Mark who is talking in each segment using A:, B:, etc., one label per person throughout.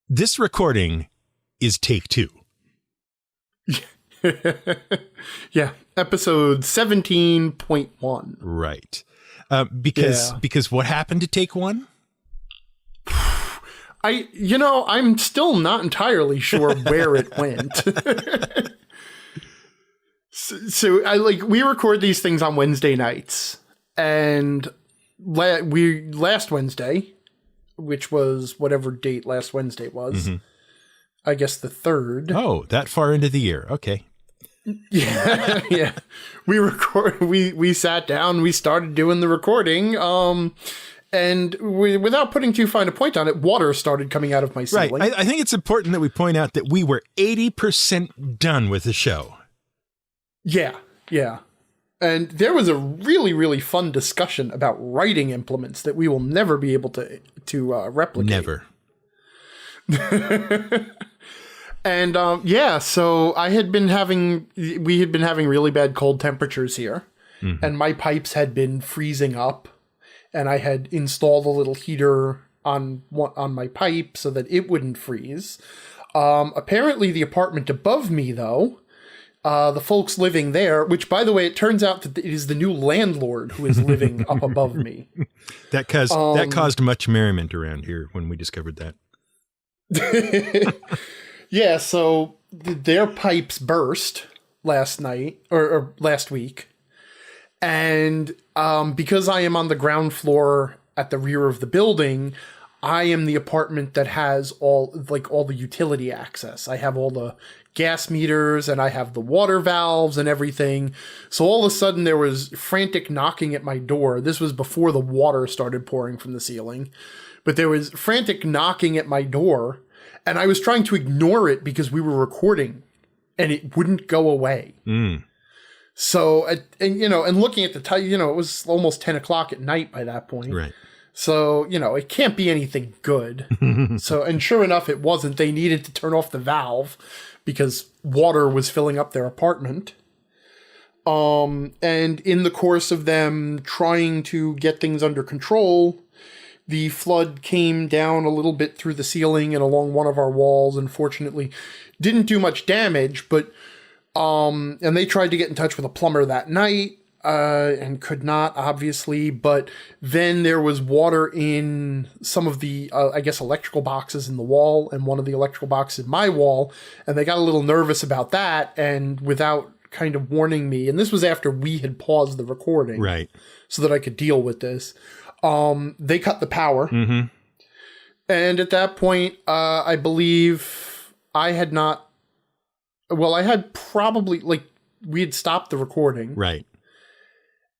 A: This recording is take 2.
B: Yeah, episode 17.1.
A: Right. Because what happened to take 1?
B: I'm still not entirely sure where it went. We record these things on Wednesday nights, and last Wednesday, which was whatever date last Wednesday was, I guess the 3rd.
A: Oh, that far into the year. Okay.
B: Yeah, yeah. We sat down, we started doing the recording, and without putting too fine a point on it, water started coming out of my ceiling.
A: Right. I think it's important that we point out that we were 80% done with the show.
B: Yeah, yeah. And there was a really, really fun discussion about writing implements that we will never be able to replicate.
A: Never.
B: And so we had been having really bad cold temperatures here, and my pipes had been freezing up, and I had installed a little heater on my pipe so that it wouldn't freeze. Apparently the apartment above me, though, the folks living there, which, by the way, it turns out that it is the new landlord who is living up above me.
A: That caused much merriment around here when we discovered that.
B: Yeah, so their pipes burst last night or last week. And because I am on the ground floor at the rear of the building, I am the apartment that has all the utility access. I have all the gas meters and I have the water valves and everything. So all of a sudden there was frantic knocking at my door. This was before the water started pouring from the ceiling, but there was frantic knocking at my door, and I was trying to ignore it because we were recording and it wouldn't go away. So, and looking at the time, it was almost 10 o'clock at night by that point.
A: Right.
B: So, it can't be anything good. And sure enough, it wasn't. They needed to turn off the valve because water was filling up their apartment. And in the course of them trying to get things under control, the flood came down a little bit through the ceiling and along one of our walls, and fortunately didn't do much damage, but, and they tried to get in touch with a plumber that night, and could not, obviously, but then there was water in some of the, electrical boxes in the wall, and one of the electrical boxes in my wall, and they got a little nervous about that, and without kind of warning me, and this was after we had paused the recording,
A: right,
B: so that I could deal with this, they got the power, and at that point, I believe I had probably, we had stopped the recording.
A: Right.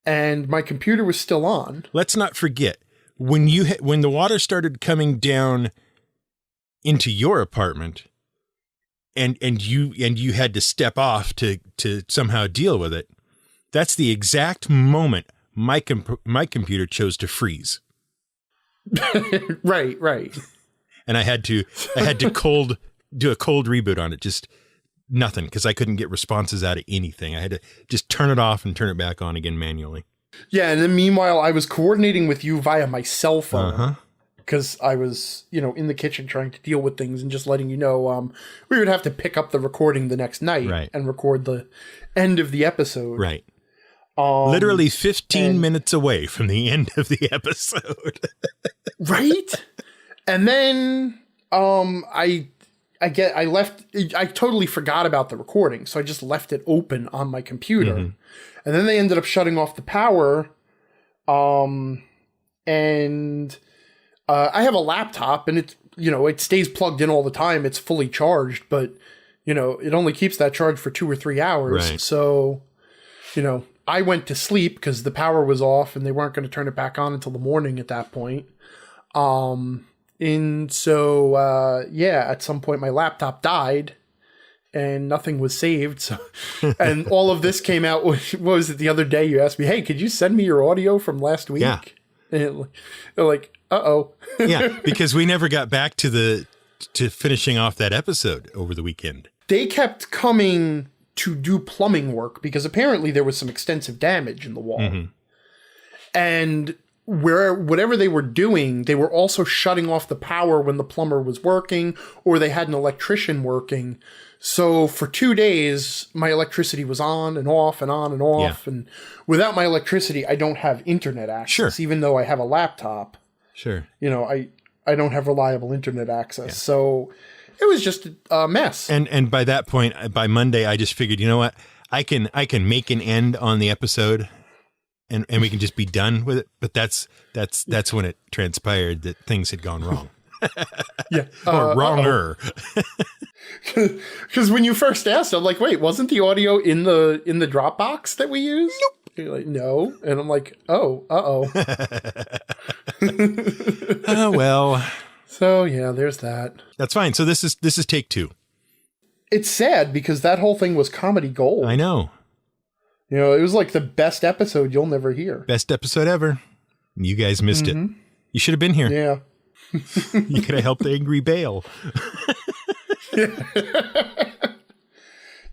B: And my computer was still on.
A: Let's not forget, when the water started coming down into your apartment, and you had to step off to somehow deal with it, that's the exact moment my computer chose to freeze.
B: Right.
A: And I had to do a cold reboot on it, just nothing, because I couldn't get responses out of anything. I had to just turn it off and turn it back on again manually.
B: Yeah, and then meanwhile, I was coordinating with you via my cell phone, because I was, in the kitchen trying to deal with things and just letting you know we would have to pick up the recording the next night and record the end of the episode.
A: Right. Literally 15 minutes away from the end of the episode. Right?
B: And then I totally forgot about the recording, so I just left it open on my computer. And then they ended up shutting off the power. And I have a laptop, and it stays plugged in all the time. It's fully charged, but, it only keeps that charge for 2 or 3 hours.
A: Right.
B: So, I went to sleep because the power was off and they weren't going to turn it back on until the morning at that point. And so, at some point my laptop died and nothing was saved. So, and all of this came out, what was it, the other day you asked me, hey, could you send me your audio from last week?
A: Yeah.
B: And they're like, uh-oh.
A: Yeah, because we never got back to finishing off that episode over the weekend.
B: They kept coming to do plumbing work because apparently there was some extensive damage in the wall. And whatever they were doing, they were also shutting off the power when the plumber was working, or they had an electrician working. So for 2 days, my electricity was on and off and on and off. Yeah. And without my electricity, I don't have internet access, even though I have a laptop.
A: Sure.
B: You know, I don't have reliable internet access. Yeah. So it was just a mess.
A: And by that point, by Monday, I just figured, you know what? I can make an end on the episode and we can just be done with it. But that's when it transpired that things had gone wrong.
B: Yeah.
A: Or wronger.
B: Because when you first asked, I'm like, wait, wasn't the audio in the Dropbox that we used? Nope. You're like, no. And I'm like, oh, uh-oh.
A: Oh, well.
B: So, yeah, there's that.
A: That's fine. So this is take 2.
B: It's sad because that whole thing was comedy gold.
A: I know.
B: You know, it was like the best episode you'll never hear.
A: Best episode ever. You guys missed it. You should have been here.
B: Yeah.
A: You could have helped the angry Bale.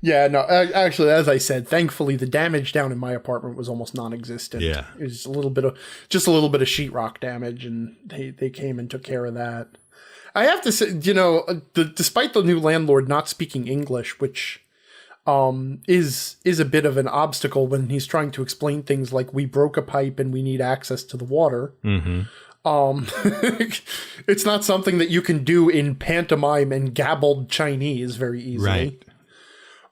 B: Yeah, no, actually, as I said, thankfully the damage down in my apartment was almost non-existent.
A: Yeah.
B: It was a little bit of sheetrock damage, and they came and took care of that. I have to say, you know, despite the new landlord not speaking English, which is a bit of an obstacle when he's trying to explain things like we broke a pipe and we need access to the water.
A: Mm-hmm.
B: It's not something that you can do in pantomime and gabbled Chinese very easily.
A: Right.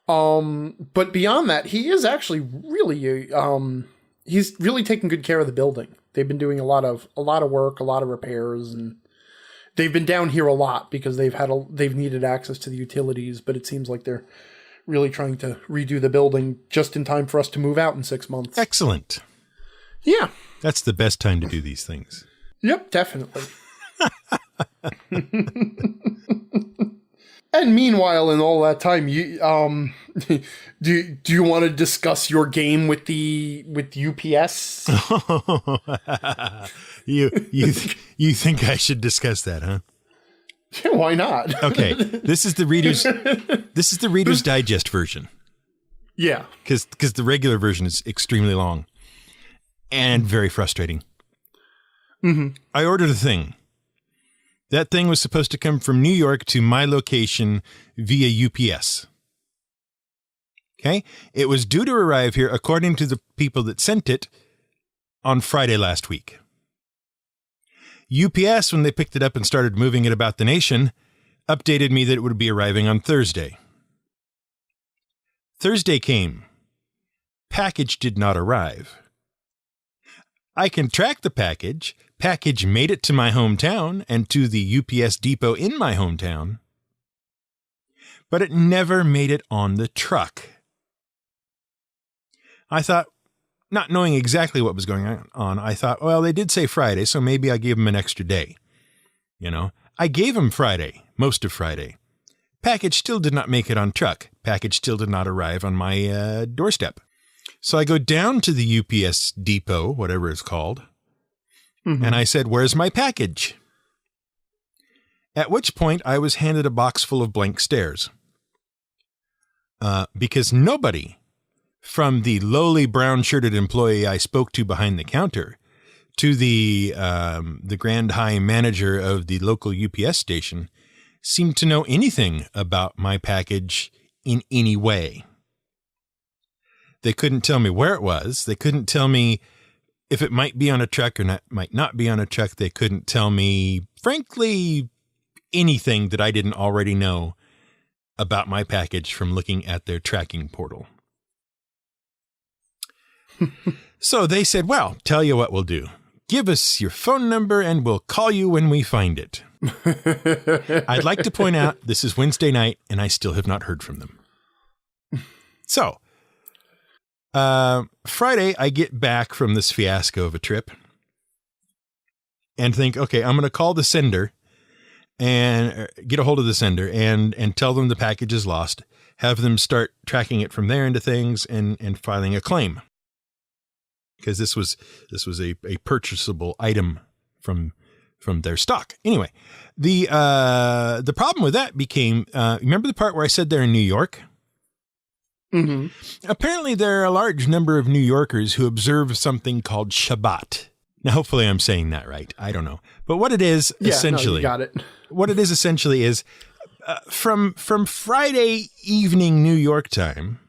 B: But beyond that, he is actually really, he's really taking good care of the building. They've been doing a lot of work, a lot of repairs, and they've been down here a lot because they've needed access to the utilities, but it seems like they're really trying to redo the building just in time for us to move out in 6 months.
A: Excellent.
B: Yeah.
A: That's the best time to do these things.
B: Yep, definitely. And meanwhile, in all that time, you do you want to discuss your game with UPS?
A: You think I should discuss that, huh?
B: Yeah, why not?
A: Okay, this is the Reader's Digest version.
B: Yeah,
A: because the regular version is extremely long and very frustrating.
B: Mm-hmm.
A: I ordered a thing. That thing was supposed to come from New York to my location via UPS. Okay? It was due to arrive here, according to the people that sent it, on Friday last week. UPS, when they picked it up and started moving it about the nation, updated me that it would be arriving on Thursday. Thursday came. Package did not arrive. I can track the package. Package made it to my hometown and to the UPS depot in my hometown, but it never made it on the truck. I thought, not knowing exactly what was going on, I thought, well, they did say Friday, so maybe I gave them an extra day. You know, I gave them Friday, most of Friday. Package still did not make it on truck. Package still did not arrive on my doorstep. So I go down to the UPS depot, whatever it's called, and I said, where's my package? At which point I was handed a box full of blank stares. Because nobody, from the lowly brown-shirted employee I spoke to behind the counter to the grand high manager of the local UPS station, seemed to know anything about my package in any way. They couldn't tell me where it was. They couldn't tell me if it might be on a truck or might not be on a truck. They couldn't tell me, frankly, anything that I didn't already know about my package from looking at their tracking portal. So they said, well, tell you what we'll do. Give us your phone number and we'll call you when we find it. I'd like to point out this is Wednesday night and I still have not heard from them. So Friday, I get back from this fiasco of a trip and think, okay, I'm going to call the sender and get a hold of the sender and tell them the package is lost, have them start tracking it from there into things and filing a claim. Because this was a purchasable item from their stock. Anyway, the problem with that became, remember the part where I said they're in New York?
B: Mm-hmm.
A: Apparently, there are a large number of New Yorkers who observe something called Shabbat. Now, hopefully I'm saying that right. I don't know. But what it is essentially,
B: you got it.
A: What it is essentially is from Friday evening New York time,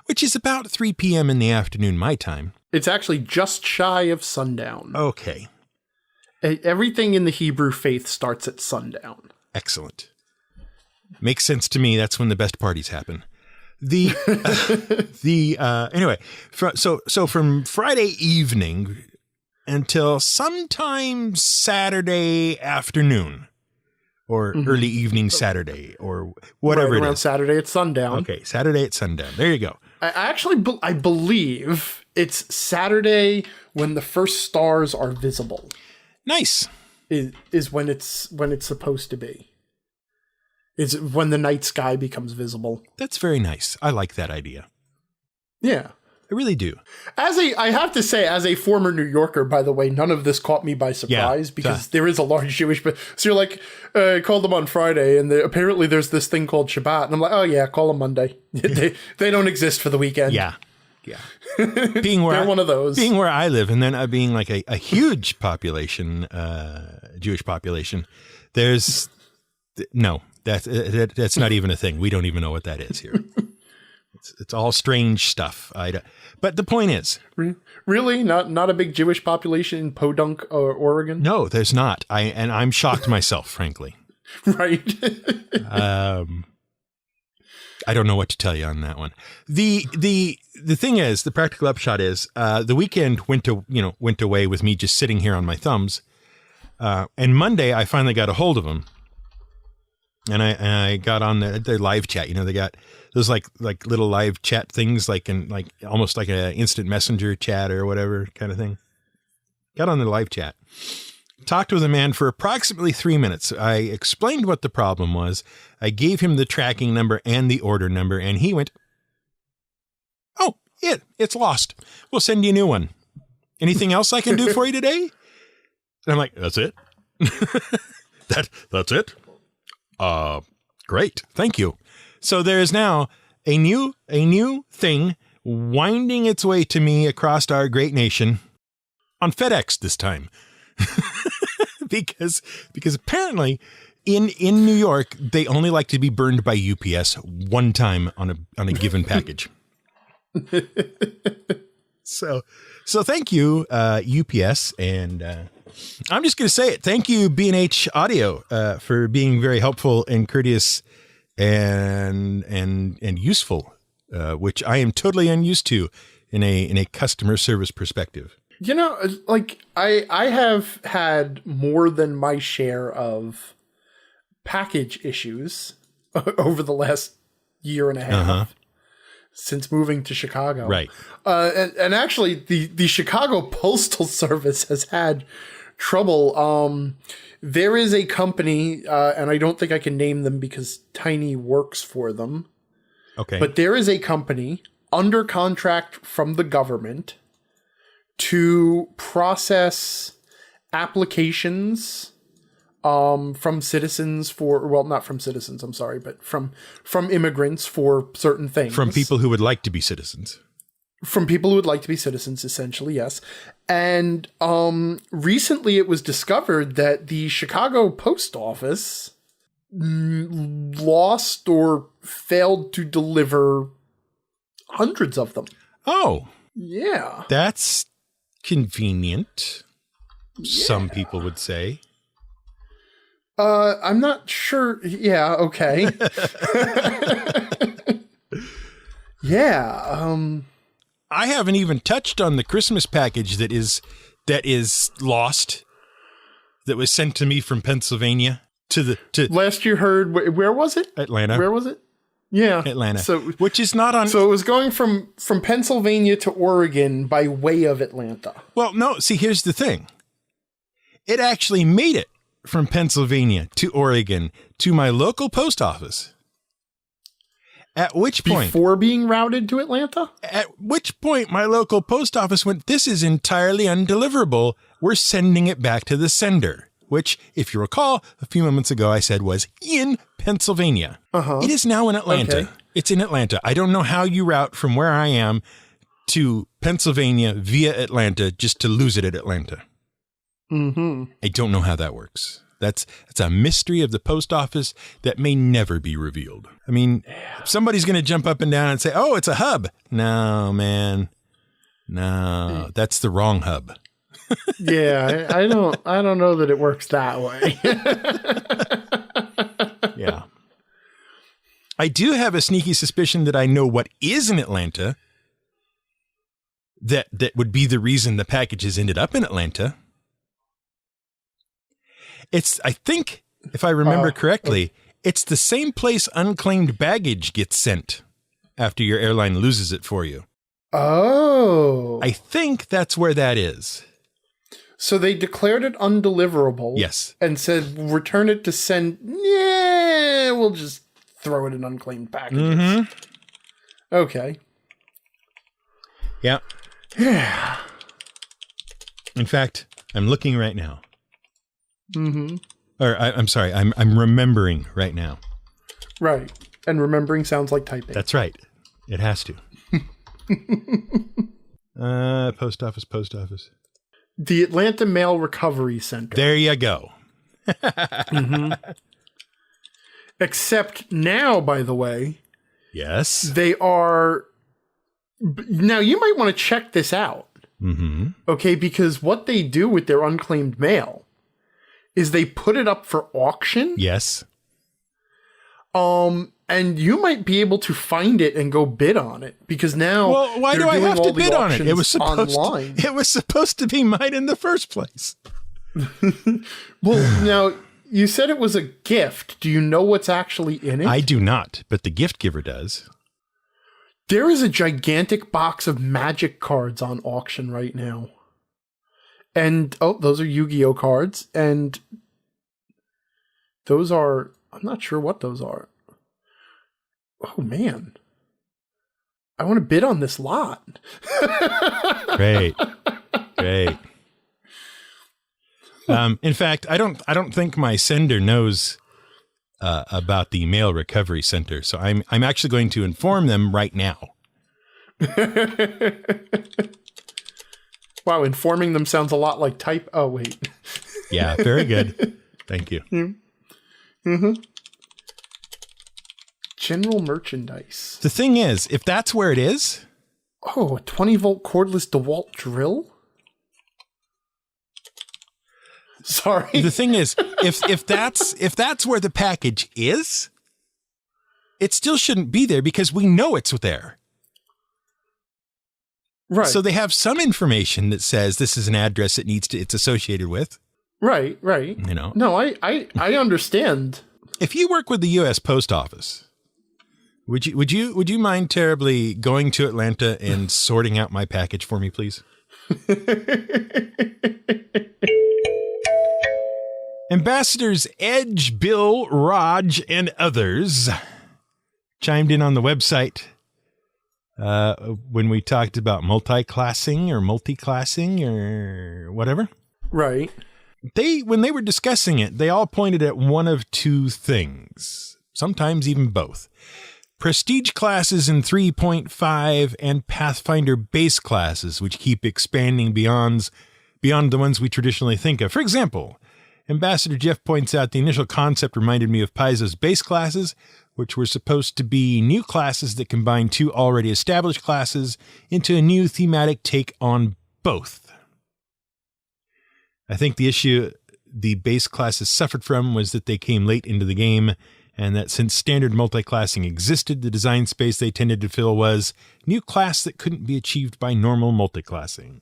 A: which is about 3 p.m. in the afternoon my time.
B: It's actually just shy of sundown.
A: Okay.
B: Everything in the Hebrew faith starts at sundown.
A: Excellent. Makes sense to me. That's when the best parties happen. Anyway, so from Friday evening until sometime Saturday afternoon or early evening Saturday or whatever
B: right
A: it
B: around
A: is.
B: Saturday at sundown.
A: Okay, Saturday at sundown. There you go.
B: I believe it's Saturday when the first stars are visible.
A: Nice.
B: Is when it's supposed to be. It's when the night sky becomes visible.
A: That's very nice. I like that idea.
B: Yeah.
A: I really do.
B: I have to say, as a former New Yorker, by the way, none of this caught me by surprise because there is a large Jewish. So you're like, call them on Friday, and apparently there's this thing called Shabbat, and I'm like, oh yeah, call them Monday. they don't exist for the weekend.
A: Yeah. Being where
B: They're one of those.
A: Being where I live, and then being like a huge population, Jewish population. There's no. That's not even a thing. We don't even know what that is here. It's all strange stuff. But the point is,
B: really not a big Jewish population in Podunk, Oregon.
A: No, there's not. I'm shocked myself, frankly.
B: Right.
A: I don't know what to tell you on that one. The thing is, the practical upshot is, the weekend went away with me just sitting here on my thumbs. And Monday I finally got a hold of him. And I got on their live chat. They got those like little live chat things, almost like a instant messenger chat or whatever kind of thing. Got on their live chat, talked with a man for approximately 3 minutes. I explained what the problem was. I gave him the tracking number and the order number, and he went, "Oh, it's lost. We'll send you a new one. Anything else I can do for you today?" And I'm like, "That's it? That's it? Great. Thank you." So there is now a new thing winding its way to me across our great nation on FedEx this time. because apparently in New York, they only like to be burned by UPS one time on a given package. So thank you, UPS, and I'm just going to say it. Thank you, B&H Audio, for being very helpful and courteous and useful, which I am totally unused to in a customer service perspective.
B: I have had more than my share of package issues over the last year and a half since moving to Chicago.
A: Right.
B: And actually, the Chicago Postal Service has had trouble. There is a company, and I don't think I can name them because Tiny works for them.
A: Okay.
B: But there is a company under contract from the government to process applications from citizens not from citizens, I'm sorry, but from immigrants for certain things.
A: From people who would like to be citizens.
B: From people who would like to be citizens, essentially, yes. And recently it was discovered that the Chicago Post Office lost or failed to deliver hundreds of them.
A: Oh.
B: Yeah.
A: That's convenient, some people would say.
B: I'm not sure. Yeah, okay. Yeah.
A: I haven't even touched on the Christmas package that is lost, that was sent to me from Pennsylvania to
B: last you heard, where was it?
A: Atlanta.
B: Where was it? Yeah.
A: Atlanta.
B: So,
A: which is not on.
B: So it was going from Pennsylvania to Oregon by way of Atlanta.
A: Well, no, see, here's the thing. It actually made it from Pennsylvania to Oregon to my local post office. At which point,
B: before being routed to Atlanta?
A: At which point my local post office went, "This is entirely undeliverable. We're sending it back to the sender." Which, if you recall, a few moments ago I said was in Pennsylvania. It is now in Atlanta. Okay. It's in Atlanta. I don't know how you route from where I am to Pennsylvania via Atlanta just to lose it at Atlanta. I don't know how that works. That's a mystery of the post office that may never be revealed. I mean, somebody's going to jump up and down and say, "Oh, it's a hub." No, man. No, that's the wrong hub.
B: Yeah, I don't know that it works that way.
A: Yeah. I do have a sneaky suspicion that I know what is in Atlanta that would be the reason the packages ended up in Atlanta. I think, if I remember correctly, it's the same place unclaimed baggage gets sent after your airline loses it for you.
B: Oh.
A: I think that's where that is.
B: So they declared it undeliverable.
A: Yes.
B: And said, return it to send. Yeah, we'll just throw it in unclaimed packages. Mm-hmm. Okay.
A: Yeah.
B: Yeah.
A: In fact, I'm looking right now.
B: Mm-hmm.
A: Or I'm sorry, I'm remembering right now.
B: Right. And remembering sounds like typing.
A: That's right. It has to. Post office.
B: The Atlanta Mail Recovery Center.
A: There you go.
B: Mm-hmm. Except now, by the way.
A: Yes.
B: They are. Now, you might want to check this out.
A: Mm-hmm.
B: Okay, because what they do with their unclaimed mail is they put it up for auction.
A: Yes.
B: And you might be able to find it and go bid on it because now.
A: Well, why do I have to bid on it? It was supposed
B: online.
A: It was supposed to be mine in the first place.
B: Well, now you said it was a gift. Do you know what's actually in it?
A: I do not, but the gift giver does.
B: There is a gigantic box of Magic cards on auction right now. And, those are Yu-Gi-Oh cards. And those are, I'm not sure what those are. Oh, man. I want to bid on this lot.
A: Great. In fact, I don't think my sender knows about the mail recovery center, so I'm actually going to inform them right now.
B: Wow, informing them sounds a lot like type. Oh, wait.
A: Yeah, very good. Thank you.
B: Mm-hmm. General merchandise.
A: The thing is, if that's where it is...
B: Oh, a 20-volt cordless DeWalt drill? Sorry.
A: The thing is, if that's where the package is, it still shouldn't be there because we know it's there.
B: Right.
A: So they have some information that says this is an address it's associated with.
B: Right.
A: You know.
B: No, I understand.
A: If you work with the U.S. Post Office, would you mind terribly going to Atlanta and sorting out my package for me, please? Ambassadors Edge, Bill, Raj, and others chimed in on the website when we talked about multi-classing or whatever.
B: Right.
A: When they were discussing it, they all pointed at one of two things, sometimes even both. Prestige classes in 3.5 and Pathfinder base classes, which keep expanding beyond the ones we traditionally think of. For example, Ambassador Jeff points out the initial concept reminded me of Paizo's base classes, which were supposed to be new classes that combine two already established classes into a new thematic take on both. I think the issue the base classes suffered from was that they came late into the game, and that since standard multi-classing existed, the design space they tended to fill was new class that couldn't be achieved by normal multi-classing.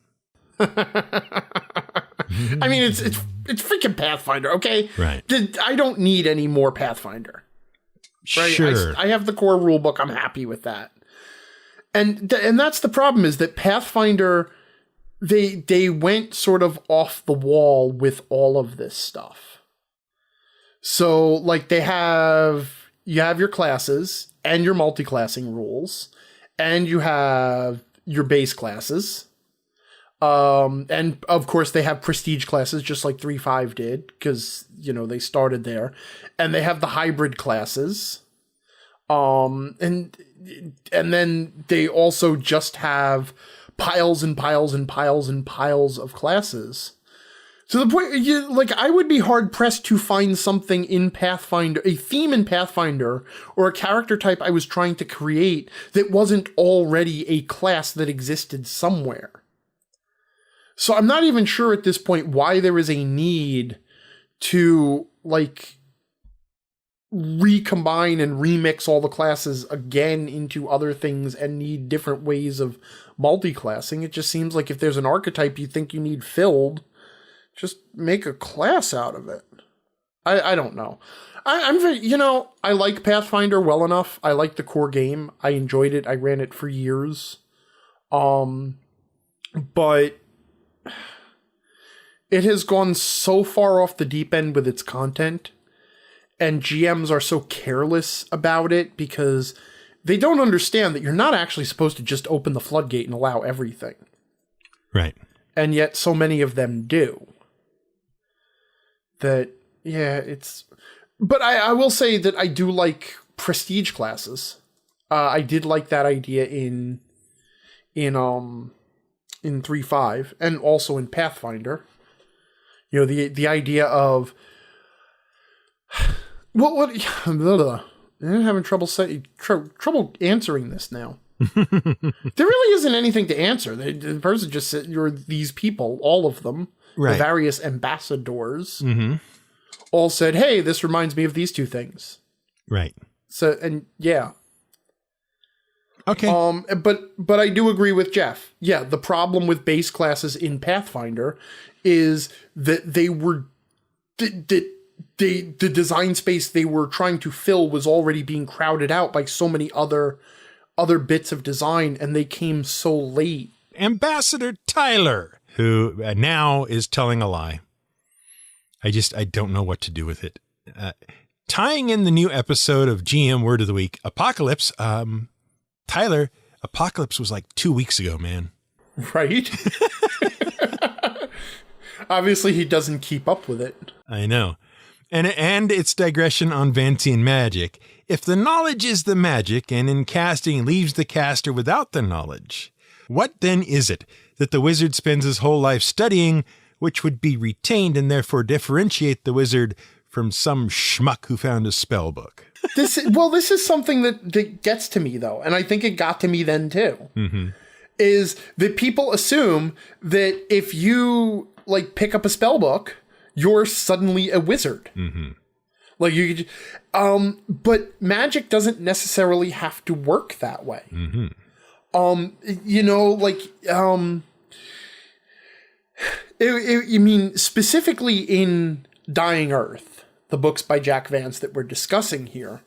B: I mean, it's freaking Pathfinder, okay?
A: Right.
B: I don't need any more Pathfinder. Right?
A: Sure.
B: I have the core rulebook. I'm happy with that. And that's the problem is that Pathfinder, they went sort of off the wall with all of this stuff. So, like, you have your classes and your multi-classing rules, and you have your base classes. And of course they have prestige classes just like 3.5 did because, they started there, and they have the hybrid classes. And then they also just have piles and piles and piles and piles of classes. To the point, like, I would be hard pressed to find something in Pathfinder, a theme in Pathfinder, or a character type I was trying to create that wasn't already a class that existed somewhere. So I'm not even sure at this point why there is a need to, like, recombine and remix all the classes again into other things and need different ways of multi-classing. It just seems like if there's an archetype you think you need filled, just make a class out of it. I don't know. I'm very, I like Pathfinder well enough. I like the core game. I enjoyed it. I ran it for years. But it has gone so far off the deep end with its content, and GMs are so careless about it because they don't understand that you're not actually supposed to just open the floodgate and allow everything.
A: Right.
B: And yet so many of them do. That, yeah, it's... But I will say that I do like prestige classes. I did like that idea in 3.5 and also in Pathfinder. The idea of... What I'm having trouble answering this now. There really isn't anything to answer. The person just said, you're these people, all of them, right. The various ambassadors, all said, hey, this reminds me of these two things. Right. So, and yeah. Okay. But I do agree with Jeff. Yeah, the problem with base classes in Pathfinder is that they were... the design space they were trying to fill was already being crowded out by so many other bits of design, and they came so late. Ambassador Tyler, who now is telling a lie. I don't know what to do with it. Tying in the new episode of GM Word of the Week, Apocalypse, Tyler, Apocalypse was like 2 weeks ago, man. Right? Obviously, he doesn't keep up with it. I know. And its digression on Vancian magic. If the knowledge is the magic, and in casting leaves the caster without the knowledge, what then is it that the wizard spends his whole life studying, which would be retained and therefore differentiate the wizard from some schmuck who found a spell book? This is something that gets to me, though, and I think it got to me then, too, is that people assume that if you, like, pick up a spell book, you're suddenly a wizard. Like you, but magic doesn't necessarily have to work that way. I mean, specifically in Dying Earth, the books by Jack Vance that we're discussing here,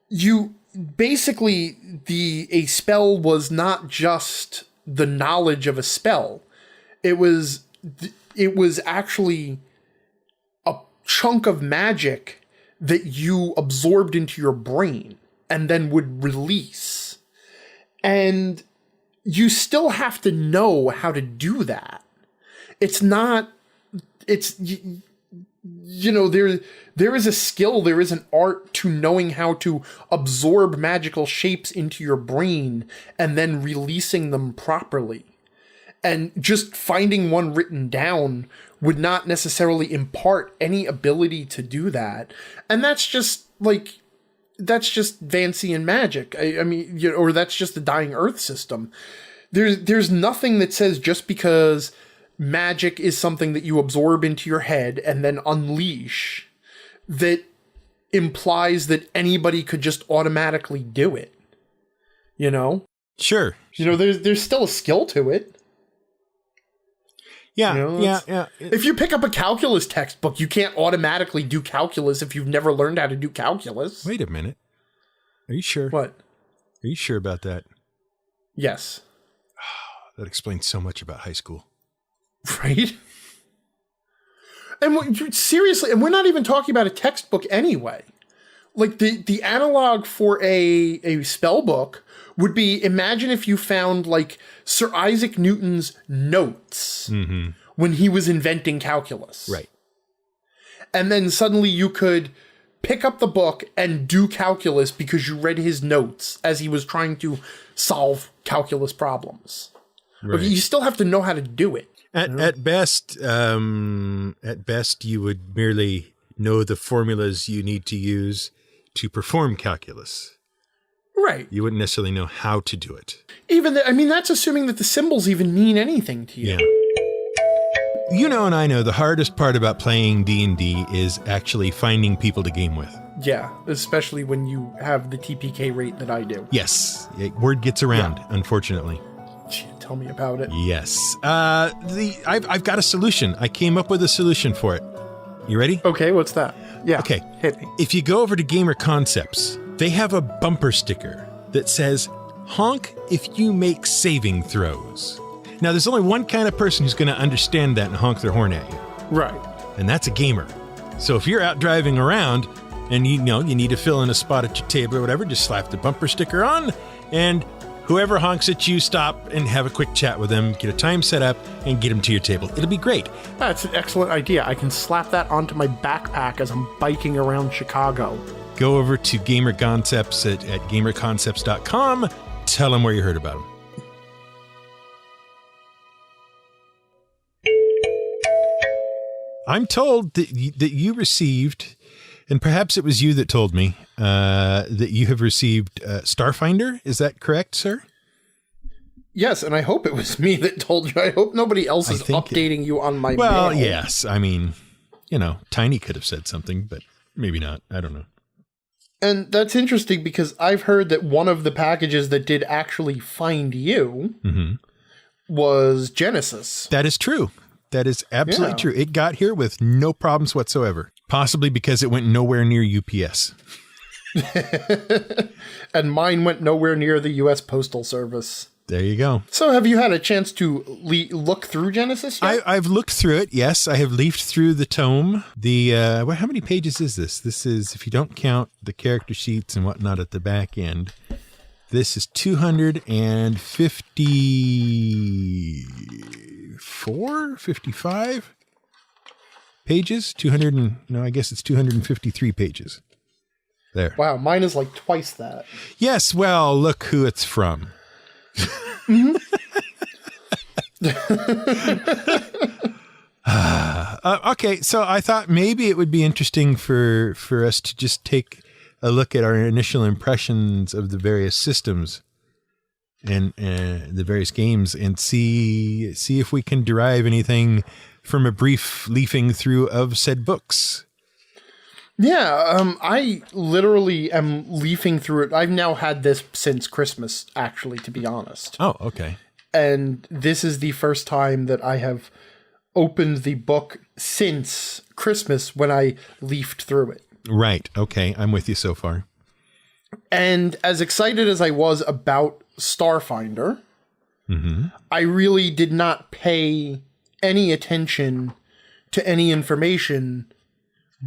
B: you basically a spell was not just the knowledge of a spell. It was actually a chunk of magic that you absorbed into your brain and then would release. And you still have to know how to do that. There is a skill, there is an art to knowing how to absorb magical shapes into your brain and then releasing them properly. And just finding one written down would not necessarily impart any ability to do that. And that's just Vancian magic. I mean, or that's just the Dying Earth system. There's nothing that says just because magic is something that you absorb into your head and then unleash that implies that anybody could just automatically do it. Sure. There's still a skill to it. Yeah, yeah. If you pick up a calculus textbook, you can't automatically do calculus if you've never learned how to do calculus. Wait a minute. Are you sure? What? Are you sure about that? Yes. That explains so much about high school. Right? And seriously, and we're not even talking about a textbook anyway. Like the analog for a spell book would be, imagine if you found like Sir Isaac Newton's notes when he was inventing calculus. Right. And then suddenly you could pick up the book and do calculus because you read his notes as he was trying to solve calculus problems. Right. But you still have to know how to do it.
A: At best, you would merely know the formulas you need to use to perform calculus.
B: Right.
A: You wouldn't necessarily know how to do it.
B: That's assuming that the symbols even mean anything to you.
A: Yeah. You know, and I know the hardest part about playing D&D is actually finding people to game with.
B: Yeah, especially when you have the TPK rate that I do.
A: Yes. Word gets around, unfortunately.
B: Tell me about it.
A: Yes. I've got a solution. I came up with a solution for it. You ready?
B: Okay, what's that? Yeah.
A: Okay.
B: Hit me.
A: If you go over to Gamer Concepts, they have a bumper sticker that says, honk if you make saving throws. Now, there's only one kind of person who's going to understand that and honk their horn at you.
B: Right.
A: And that's a gamer. So if you're out driving around and you need to fill in a spot at your table or whatever, just slap the bumper sticker on, and whoever honks at you, stop and have a quick chat with them, get a time set up, and get them to your table. It'll be great.
B: That's an excellent idea. I can slap that onto my backpack as I'm biking around Chicago.
A: Go over to Gamer Concepts at gamerconcepts.com. Tell them where you heard about them. I'm told that you received, and perhaps it was you that told me, that you have received Starfinder. Is that correct, sir?
B: Yes, and I hope it was me that told you. I hope nobody else is updating you on my mail.
A: Well, yes. I mean, Tiny could have said something, but maybe not. I don't know.
B: And that's interesting because I've heard that one of the packages that did actually find you was Genesis.
A: That is true. That is absolutely true. It got here with no problems whatsoever. Possibly because it went nowhere near UPS.
B: And mine went nowhere near the U.S. Postal Service.
A: There you go.
B: So have you had a chance to look through Genesis yet?
A: I've looked through it, yes. I have leafed through the tome. How many pages is this? This is, if you don't count the character sheets and whatnot at the back end, this is 254, 55 pages. I guess it's 253 pages. There.
B: Wow, mine is like twice that.
A: Yes, well, look who it's from. Okay, so I thought maybe it would be interesting for us to just take a look at our initial impressions of the various systems and the various games and see if we can derive anything from a brief leafing through of said books.
B: Yeah, I literally am leafing through it. I've now had this since Christmas, actually, to be honest.
A: Oh, okay.
B: And this is the first time that I have opened the book since Christmas when I leafed through it.
A: Right. Okay. I'm with you so far.
B: And as excited as I was about Starfinder, I really did not pay any attention to any information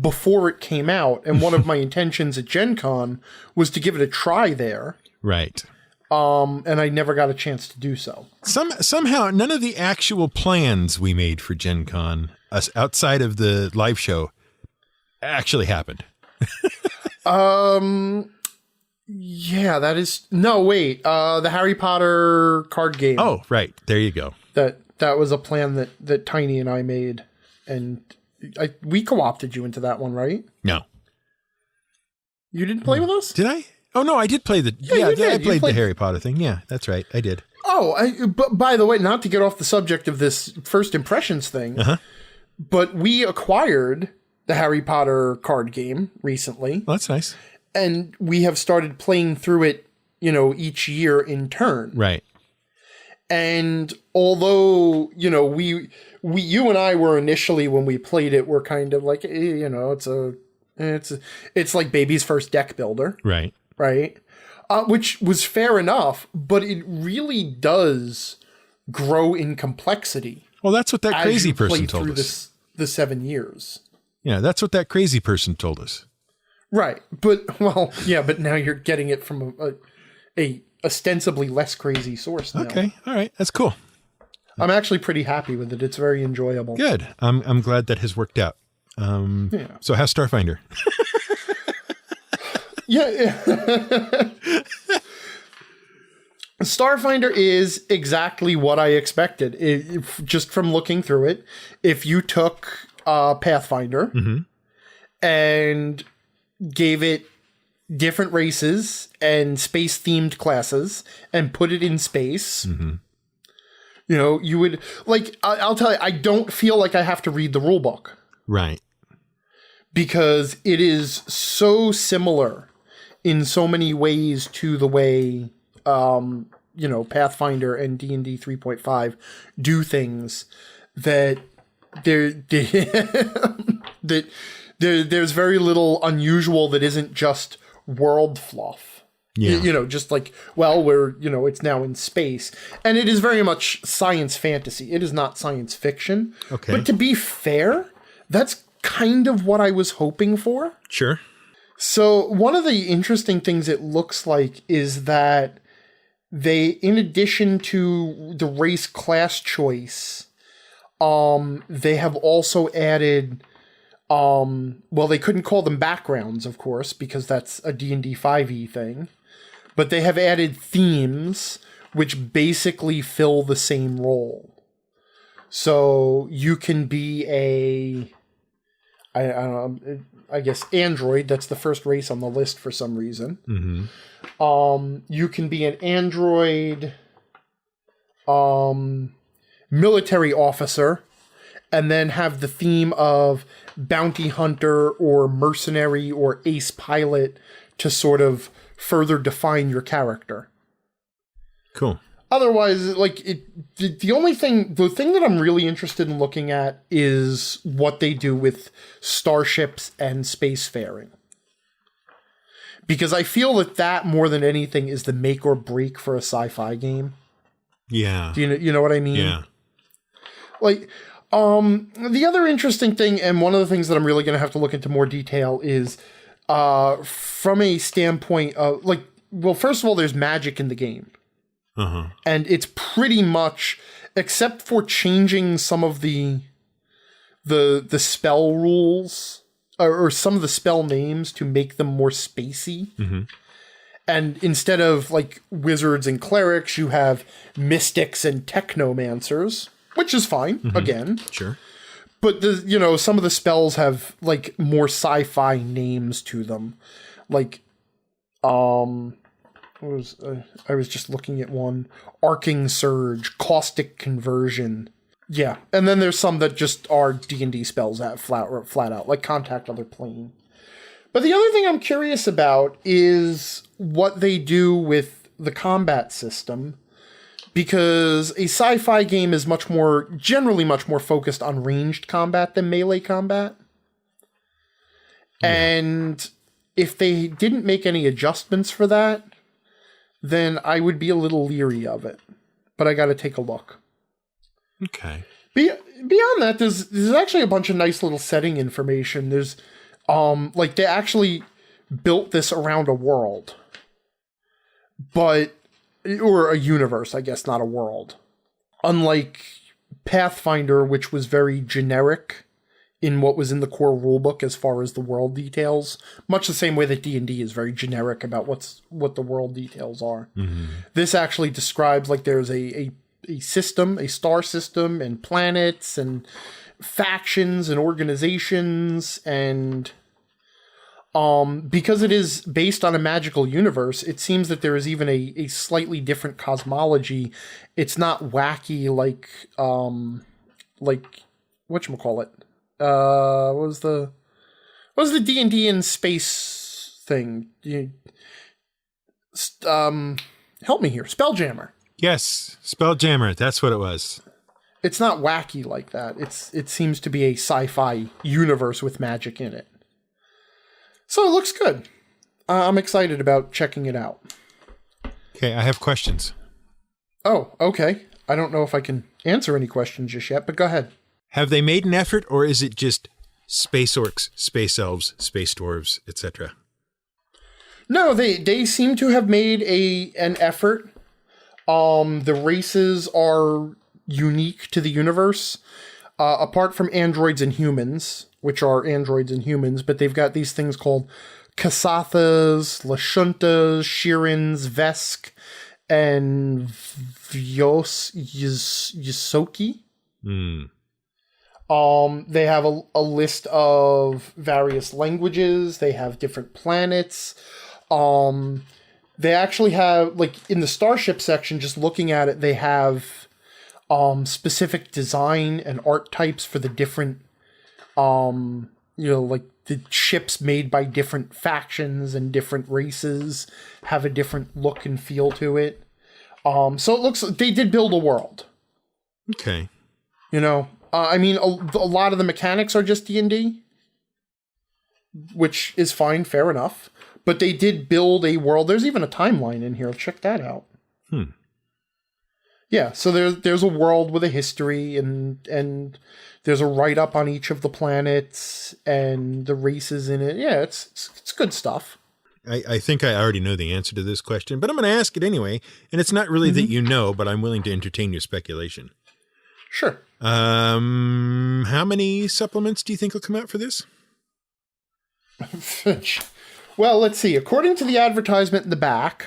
B: before it came out. And one of my intentions at Gen Con was to give it a try there.
A: Right.
B: And I never got a chance to do so.
A: Somehow, none of the actual plans we made for Gen Con, outside of the live show, actually happened.
B: Yeah, that is... No, wait. The Harry Potter card game.
A: Oh, right. There you go.
B: That was a plan that Tiny and I made. And we co-opted you into that one, right?
A: No.
B: You didn't play with us?
A: Did I? Oh, no, I did play the... Yeah, I played the Harry Potter thing. Yeah, that's right. I did.
B: Oh, but by the way, not to get off the subject of this first impressions thing, but we acquired the Harry Potter card game recently.
A: Well, that's nice.
B: And we have started playing through it, each year in turn.
A: Right.
B: And although, you and I were initially, when we played it, we're kind of like, it's like baby's first deck builder.
A: Right.
B: Right. Which was fair enough, but it really does grow in complexity.
A: Well, that's what that crazy person told us.
B: The 7 years.
A: Yeah, that's what that crazy person told us.
B: Right. But now you're getting it from a ostensibly less crazy source now.
A: Okay. All right. That's cool.
B: I'm actually pretty happy with it. It's very enjoyable.
A: Good. I'm glad that has worked out. So how's Starfinder?
B: Yeah. Starfinder is exactly what I expected. Just from looking through it, if you took Pathfinder and gave it different races and space-themed classes and put it in space, you know, you would, like, I'll tell you, I don't feel like I have to read the rule book.
A: Right.
B: Because it is so similar in so many ways to the way, you know, Pathfinder and D&D 3.5 do things that there's very little unusual that isn't just world fluff.
A: Yeah.
B: You know, just like, well, it's now in space. And it is very much science fantasy. It is not science fiction.
A: Okay.
B: But to be fair, that's kind of what I was hoping for.
A: Sure.
B: So one of the interesting things it looks like is that they, in addition to the race class choice, they have also added, well, they couldn't call them backgrounds, of course, because that's a D&D 5e thing, but they have added themes which basically fill the same role. So you can be I guess android. That's the first race on the list for some reason. You can be an android military officer and then have the theme of bounty hunter or mercenary or ace pilot to sort of further define your character.
A: Cool.
B: Otherwise, like, the thing that I'm really interested in looking at is what they do with starships and spacefaring. Because I feel that more than anything is the make or break for a sci-fi game.
A: Yeah.
B: Do you know what I mean?
A: Yeah.
B: Like, the other interesting thing, and one of the things that I'm really going to have to look into more detail is, from a standpoint of, like, well, first of all, there's magic in the game. And it's pretty much, except for changing some of the spell rules or some of the spell names to make them more spacey. And instead of like wizards and clerics, you have mystics and technomancers, which is fine. Again,
A: sure.
B: But some of the spells have like more sci-fi names to them, like I was just looking at one. Arcing Surge, Caustic Conversion. Yeah. And then there's some that just are D&D spells at flat out, like Contact Other Plane. But the other thing I'm curious about is what they do with the combat system, because a sci-fi game is generally much more focused on ranged combat than melee combat. Yeah. And if they didn't make any adjustments for that, then I would be a little leery of it. But I got to take a look.
A: Okay.
B: Beyond that, there's actually a bunch of nice little setting information. There's, like, they actually built this around a world. Or a universe, I guess, not a world. Unlike Pathfinder, which was very generic in what was in the core rulebook as far as the world details, much the same way that D&D is very generic about what the world details are. This actually describes, like, there's a system, a star system, and planets, and factions, and organizations, and because it is based on a magical universe, it seems that there is even a slightly different cosmology. It's not wacky like whatchamacallit? What was the D&D in space thing? Help me here. Spelljammer.
A: Yes, Spelljammer. That's what it was.
B: It's not wacky like that. It seems to be a sci-fi universe with magic in it. So it looks good. I'm excited about checking it out.
A: Okay, I have questions.
B: Oh, okay. I don't know if I can answer any questions just yet, but go ahead.
A: Have they made an effort, or is it just space orcs, space elves, space dwarves, etc.?
B: No, they seem to have made an effort. The races are unique to the universe, apart from androids and humans, which are androids and humans, but they've got these things called Kasathas, Lashuntas, Shirins, Vesk, and Yosoki. They have a list of various languages. They have different planets. They actually have, like, in the starship section, just looking at it, they have specific design and art types for the different, like the ships made by different factions and different races have a different look and feel to it. So it looks like they did build a world.
A: Okay.
B: I mean, a lot of the mechanics are just D&D, which is fine, fair enough. But they did build a world. There's even a timeline in here. Check that out. Yeah, so there's a world with a history, and there's a write-up on each of the planets and the races in it. Yeah, it's good stuff.
A: I think I already know the answer to this question, but I'm going to ask it anyway. And it's not really that you know, but I'm willing to entertain your speculation.
B: Sure.
A: How many supplements do you think will come out for this?
B: Well, let's see. According to the advertisement in the back,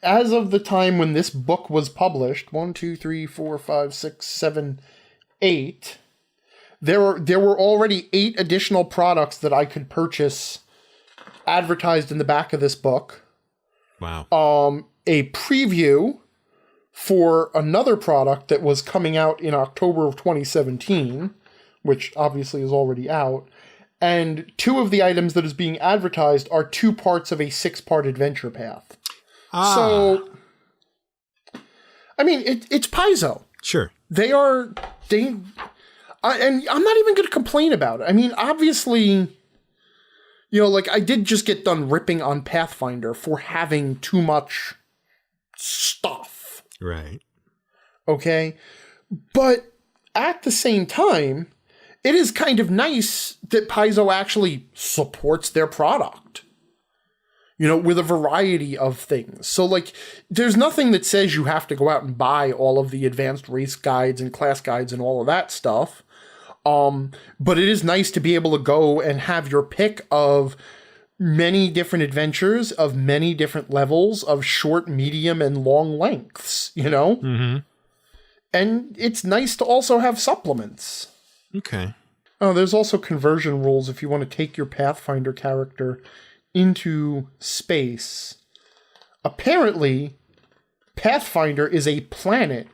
B: as of the time when this book was published, 1, 2, 3, 4, 5, 6, 7, 8, there were already 8 additional products that I could purchase advertised in the back of this book.
A: Wow.
B: A preview for another product that was coming out in October of 2017, which obviously is already out. And 2 of the items that is being advertised are 2 parts of a 6-part adventure path. So, I mean, it's Paizo.
A: Sure.
B: And I'm not even going to complain about it. I mean, obviously, like, I did just get done ripping on Pathfinder for having too much stuff.
A: Right.
B: Okay? But at the same time, it is kind of nice that Paizo actually supports their product, with a variety of things. So, like, there's nothing that says you have to go out and buy all of the advanced race guides and class guides and all of that stuff. But it is nice to be able to go and have your pick of many different adventures of many different levels of short, medium, and long lengths,
A: Mm-hmm.
B: And it's nice to also have supplements.
A: Okay.
B: Oh, there's also conversion rules if you want to take your Pathfinder character into space. Apparently, Pathfinder is a planet,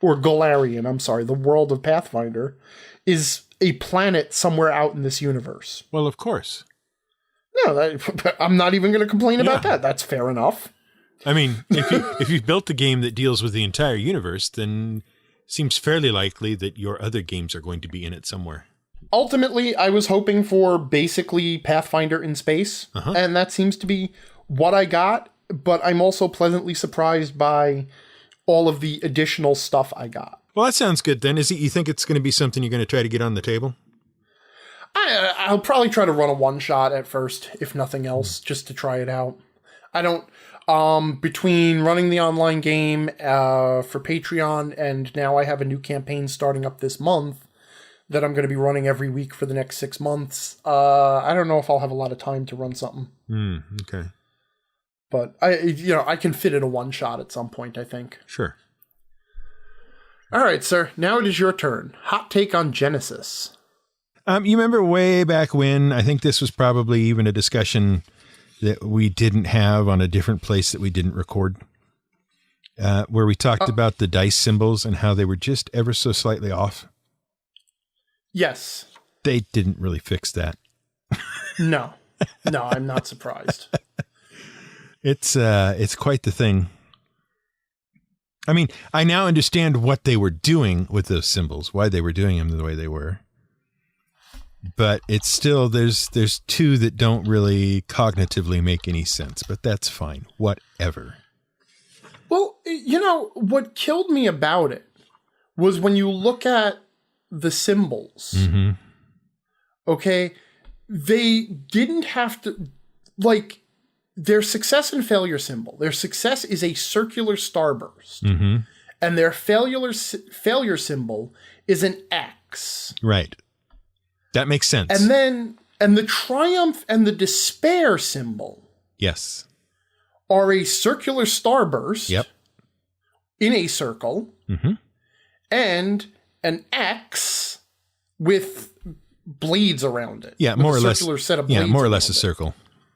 B: or Golarion, I'm sorry, the world of Pathfinder, is a planet somewhere out in this universe.
A: Well, of course.
B: No, I'm not even going to complain about that. That's fair enough.
A: I mean, if you've built a game that deals with the entire universe, then it seems fairly likely that your other games are going to be in it somewhere.
B: Ultimately, I was hoping for basically Pathfinder in space, and that seems to be what I got, but I'm also pleasantly surprised by all of the additional stuff I got. Well,
A: that sounds good then. You think it's going to be something you're going to try to get on the table?
B: I'll probably try to run a one-shot at first, if nothing else, just to try it out. I don't... between running the online game for Patreon, and now I have a new campaign starting up this month that I'm going to be running every week for the next 6 months. I don't know if I'll have a lot of time to run something.
A: Okay.
B: But I can fit in a one shot at some point, I think.
A: Sure.
B: All right, sir. Now it is your turn. Hot take on Genesis.
A: You remember way back when, I think this was probably even a discussion that we didn't have on a different place that we didn't record, where we talked about the dice symbols and how they were just ever so slightly off.
B: Yes.
A: They didn't really fix that.
B: No, I'm not surprised.
A: It's quite the thing. I mean, I now understand what they were doing with those symbols, why they were doing them the way they were. But it's still, there's 2 that don't really cognitively make any sense, but that's fine. Whatever.
B: Well, what killed me about it was when you look at the symbols, okay, they didn't have to, like, their success and failure symbol. Their success is a circular starburst, and their failure symbol is an X.
A: Right. That makes sense.
B: And the triumph and the despair symbol.
A: Yes.
B: are a circular starburst
A: Yep.
B: in a circle
A: Mm-hmm.
B: and an X with blades around it.
A: Yeah,
B: with
A: more
B: a
A: or less.
B: circular set of
A: Yeah,
B: blades
A: more or less a
B: around it.
A: circle.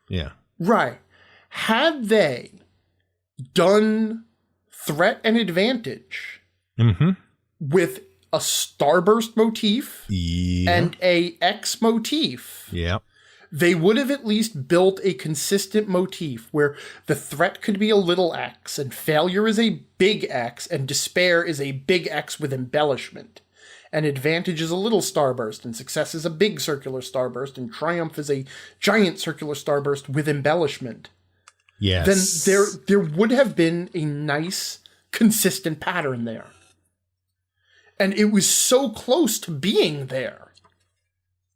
A: Yeah.
B: Right. Had they done threat and advantage
A: Mm-hmm.
B: with a starburst motif
A: Yeah.
B: and a X motif,
A: Yeah.
B: they would have at least built a consistent motif where the threat could be a little X and failure is a big X and despair is a big X with embellishment. And advantage is a little starburst and success is a big circular starburst and triumph is a giant circular starburst with embellishment.
A: Yes.
B: Then there would have been a nice consistent pattern there. And it was so close to being there.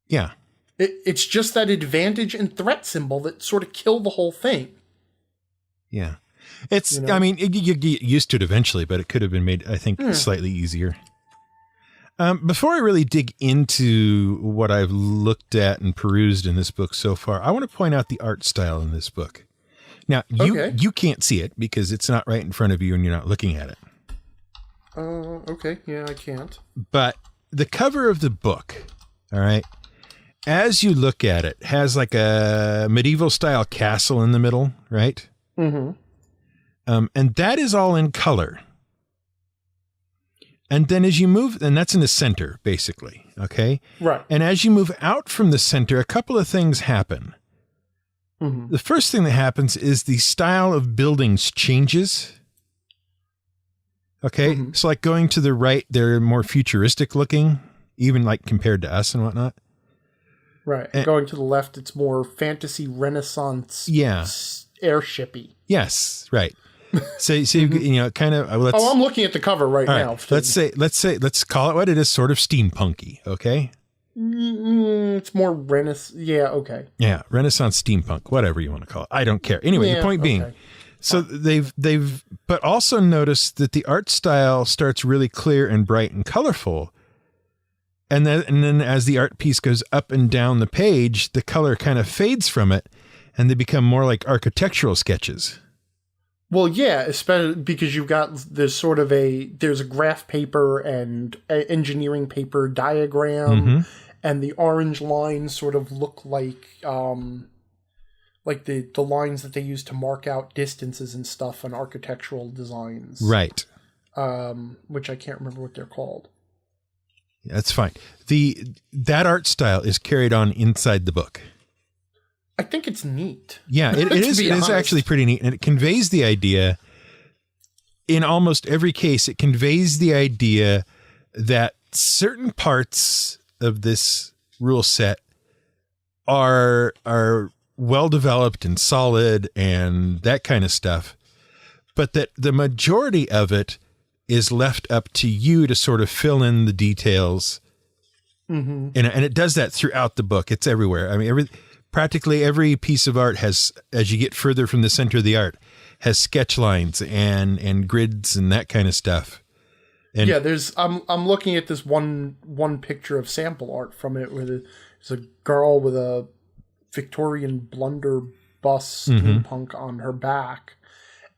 A: Yeah.
B: It's just that advantage and threat symbol that sort of kill the whole thing.
A: Yeah. It's,
B: You know?
A: I mean, you get used to it eventually, but it could have been made, I think, slightly easier. Before I really dig into what I've looked at and perused in this book so far, I want to point out the art style in this book. Now, you can't see it because it's not right in front of you and you're not looking at it.
B: Okay. Yeah, I can't.
A: But the cover of the book, all right, as you look at it, has like a medieval style castle in the middle, right?
B: Mm-hmm.
A: And that is all in color. And then as you move, and that's in the center, basically, okay?
B: Right.
A: And as you move out from the center, a couple of things happen.
B: Mm-hmm.
A: The first thing that happens is the style of buildings changes. Okay?
B: Mhm.
A: So like going to the right, they're more futuristic looking, even like compared to us and whatnot.
B: Right. Going to the left, it's more fantasy renaissance airshipy.
A: Yes, right. So you know, kind of. Let's,
B: I'm looking at the cover right now.
A: Let's call it what it is, sort of steampunky. Okay.
B: It's more renaissance. Yeah. Okay.
A: Yeah, Renaissance steampunk, whatever you want to call it. I don't care. Anyway, the point being, so they've, but also notice that the art style starts really clear and bright and colorful. And then as the art piece goes up and down the page, the color kind of fades from it and they become more like architectural sketches.
B: Well, yeah, especially because there's a graph paper and engineering paper diagram, and the orange lines sort of look like the lines that they use to mark out distances and stuff on architectural designs.
A: Right.
B: Which I can't remember what they're called.
A: That's fine. That art style is carried on inside the book.
B: I think it's neat.
A: Yeah, it is. It is actually pretty neat, and it conveys the idea. In almost every case, it conveys the idea that certain parts of this rule set are well developed and solid and that kind of stuff, but that the majority of it is left up to you to sort of fill in the details. Mm-hmm. And it does that throughout the book. It's everywhere. I mean, practically every piece of art has, as you get further from the center of the art, has sketch lines and grids and that kind of stuff. And
B: yeah, I'm looking at this one picture of sample art from it where there's a girl with a Victorian blunderbuss steampunk on her back,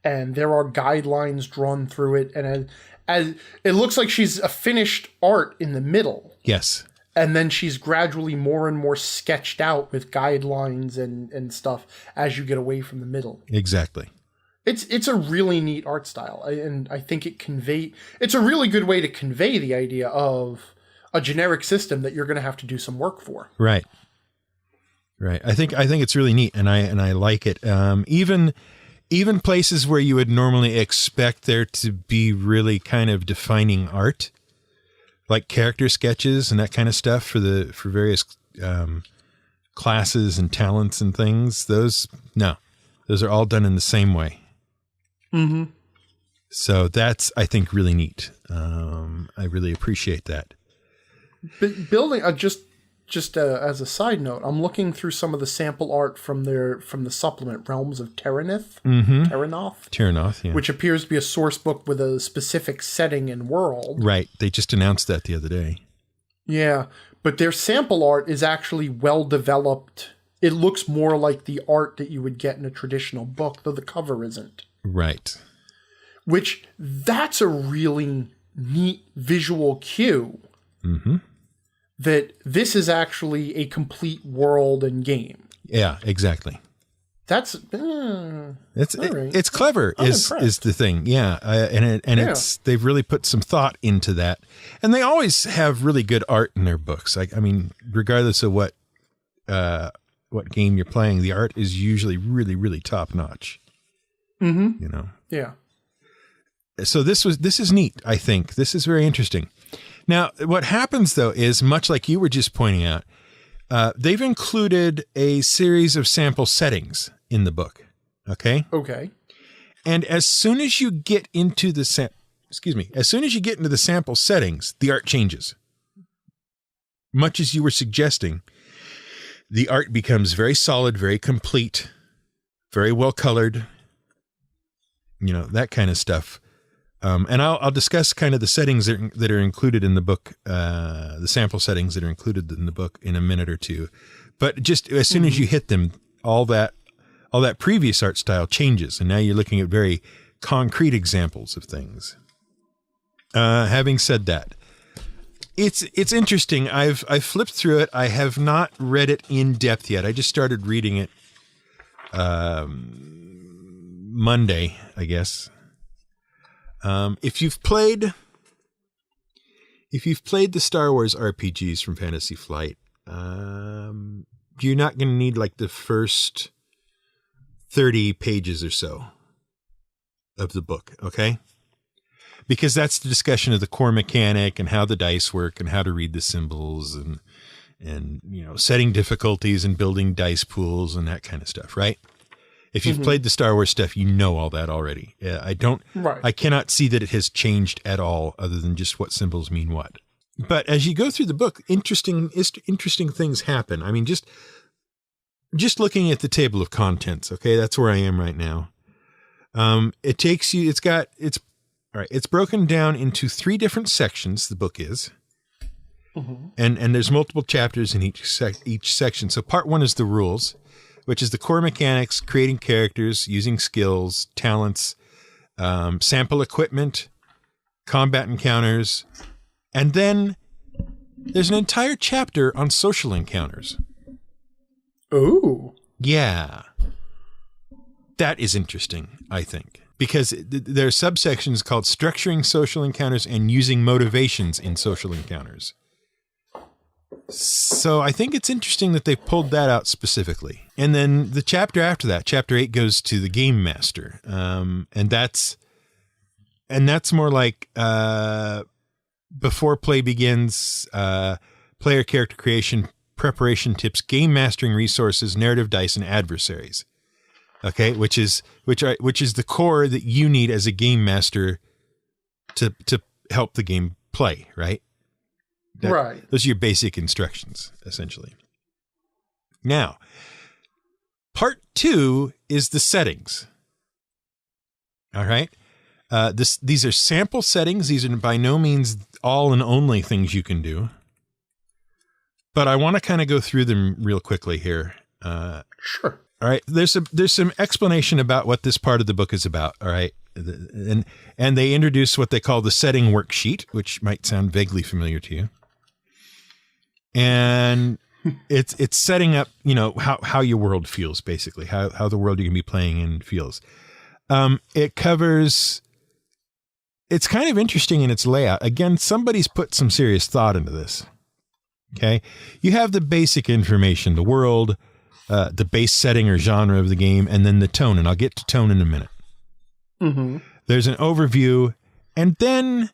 B: and there are guidelines drawn through it, and as it looks like she's a finished art in the middle.
A: Yes.
B: And then she's gradually more and more sketched out with guidelines and stuff as you get away from the middle.
A: Exactly.
B: It's a really neat art style, and I think it's a really good way to convey the idea of a generic system that you're going to have to do some work for.
A: Right. Right. I think it's really neat, and I like it. Even places where you would normally expect there to be really kind of defining art, like character sketches and that kind of stuff for various classes and talents and things. Those are all done in the same way. Mm-hmm. So that's, I think, really neat. I really appreciate that.
B: Building just as a side note, I'm looking through some of the sample art from the supplement Realms of Terranoth,
A: yeah.
B: Which appears to be a source book with a specific setting and world.
A: Right. They just announced that the other day.
B: Yeah, but their sample art is actually well developed It looks more like the art that you would get in a traditional book, though the cover isn't.
A: Right.
B: Which, that's a really neat visual cue.
A: Mm-hmm.
B: That this is actually a complete world and game.
A: Yeah, exactly.
B: That's
A: it's clever is the thing. Yeah. They've really put some thought into that, and they always have really good art in their books. I mean, regardless of what game you're playing, the art is usually really, really top notch.
B: Mm-hmm.
A: You know?
B: Yeah.
A: So this is neat. I think this is very interesting. Now, what happens though is, much like you were just pointing out, they've included a series of sample settings in the book. Okay.
B: Okay.
A: And as soon as you get into the sample settings, the art changes. Much as you were suggesting, the art becomes very solid, very complete, very well colored. You know, that kind of stuff. And I'll discuss kind of the settings that are included in the book, the sample settings that are included in the book in a minute or two. But just as soon as you hit them, all that previous art style changes, and now you're looking at very concrete examples of things. Having said that, it's interesting. I've flipped through it. I have not read it in depth yet. I just started reading it Monday, I guess. If you've played the Star Wars RPGs from Fantasy Flight, you're not going to need like the first 30 pages or so of the book, okay? Because that's the discussion of the core mechanic and how the dice work and how to read the symbols and you know, setting difficulties and building dice pools and that kind of stuff, right? If you've played the Star Wars stuff, you know all that already. I cannot see that it has changed at all, other than just what symbols mean what. But as you go through the book, interesting things happen. I mean, just looking at the table of contents, okay, that's where I am right now. It takes you. It's broken down into 3 different sections. The book is, and there's multiple chapters in each section. So part 1 is the rules, which is the core mechanics, creating characters, using skills, talents, sample equipment, combat encounters, and then there's an entire chapter on social encounters.
B: Ooh.
A: Yeah. That is interesting, I think, because there are subsections called structuring social encounters and using motivations in social encounters. So I think it's interesting that they pulled that out specifically. And then the chapter after that, chapter 8, goes to the game master. And that's more like, before play begins, player character creation, preparation tips, game mastering resources, narrative dice, and adversaries. Okay. Which is the core that you need as a game master to help the game play, right?
B: Right.
A: Those are your basic instructions, essentially. Now, part 2 is the settings. All right. These are sample settings. These are by no means all and only things you can do. But I want to kind of go through them real quickly here.
B: Sure.
A: All right. There's some explanation about what this part of the book is about. All right. And they introduce what they call the setting worksheet, which might sound vaguely familiar to you. And it's setting up, you know, how your world feels, basically, how the world you're going to be playing in feels. It covers, it's kind of interesting in its layout. Again, somebody's put some serious thought into this. Okay. You have the basic information, the world, the base setting or genre of the game, and then the tone. And I'll get to tone in a minute.
B: Mm-hmm.
A: There's an overview, and then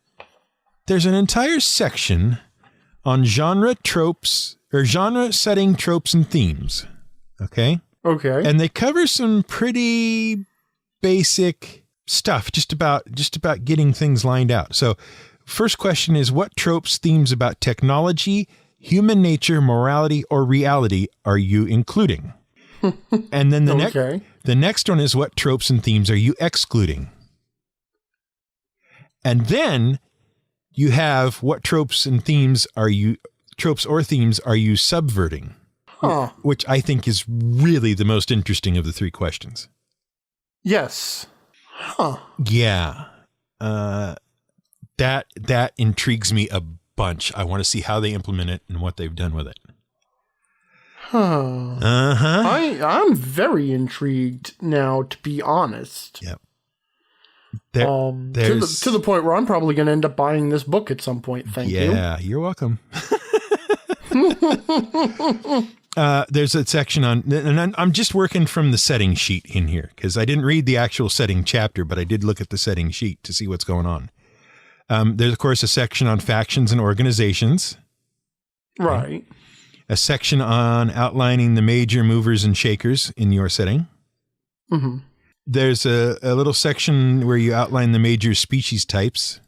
A: there's an entire section on genre tropes or genre setting tropes and themes. Okay.
B: Okay.
A: And they cover some pretty basic stuff, just about getting things lined out. So first question is, what tropes, themes about technology, human nature, morality, or reality are you including? And then the next one is, what tropes and themes are you excluding? And then you have, what tropes or themes are you subverting? which I think is really the most interesting of the three questions.
B: Yes. Huh.
A: Yeah. That intrigues me a bunch. I want to see how they implement it and what they've done with it.
B: Huh. I'm very intrigued now, to be honest.
A: Yep.
B: To the point where I'm probably going to end up buying this book at some point. Thank you.
A: Yeah, you're welcome. There's a section on, and I'm just working from the setting sheet in here because I didn't read the actual setting chapter, but I did look at the setting sheet to see what's going on. There's, of course, a section on factions and organizations.
B: Right.
A: A section on outlining the major movers and shakers in your setting.
B: Mm-hmm.
A: There's a little section where you outline the major species types.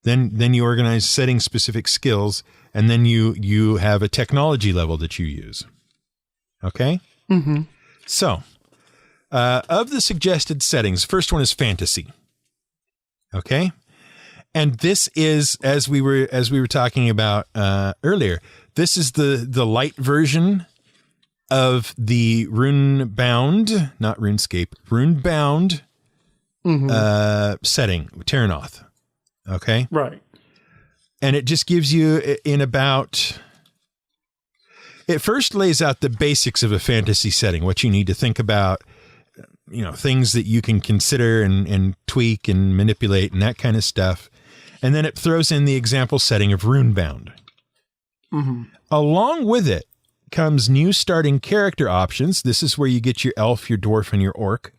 A: Then you organize setting-specific skills, and then you have a technology level that you use. Okay?
B: Mm-hmm.
A: So, of the suggested settings, first one is fantasy. Okay? And this is, as we were talking about earlier, this is the light version of the rune-bound, not RuneScape, rune-bound setting, Terranoth. Okay?
B: Right.
A: And it just gives you in about... It first lays out the basics of a fantasy setting, what you need to think about, things that you can consider and tweak and manipulate and that kind of stuff. And then it throws in the example setting of rune-bound.
B: Mm-hmm. Along
A: with it comes new starting character options. This is where you get your elf, your dwarf, and your orc.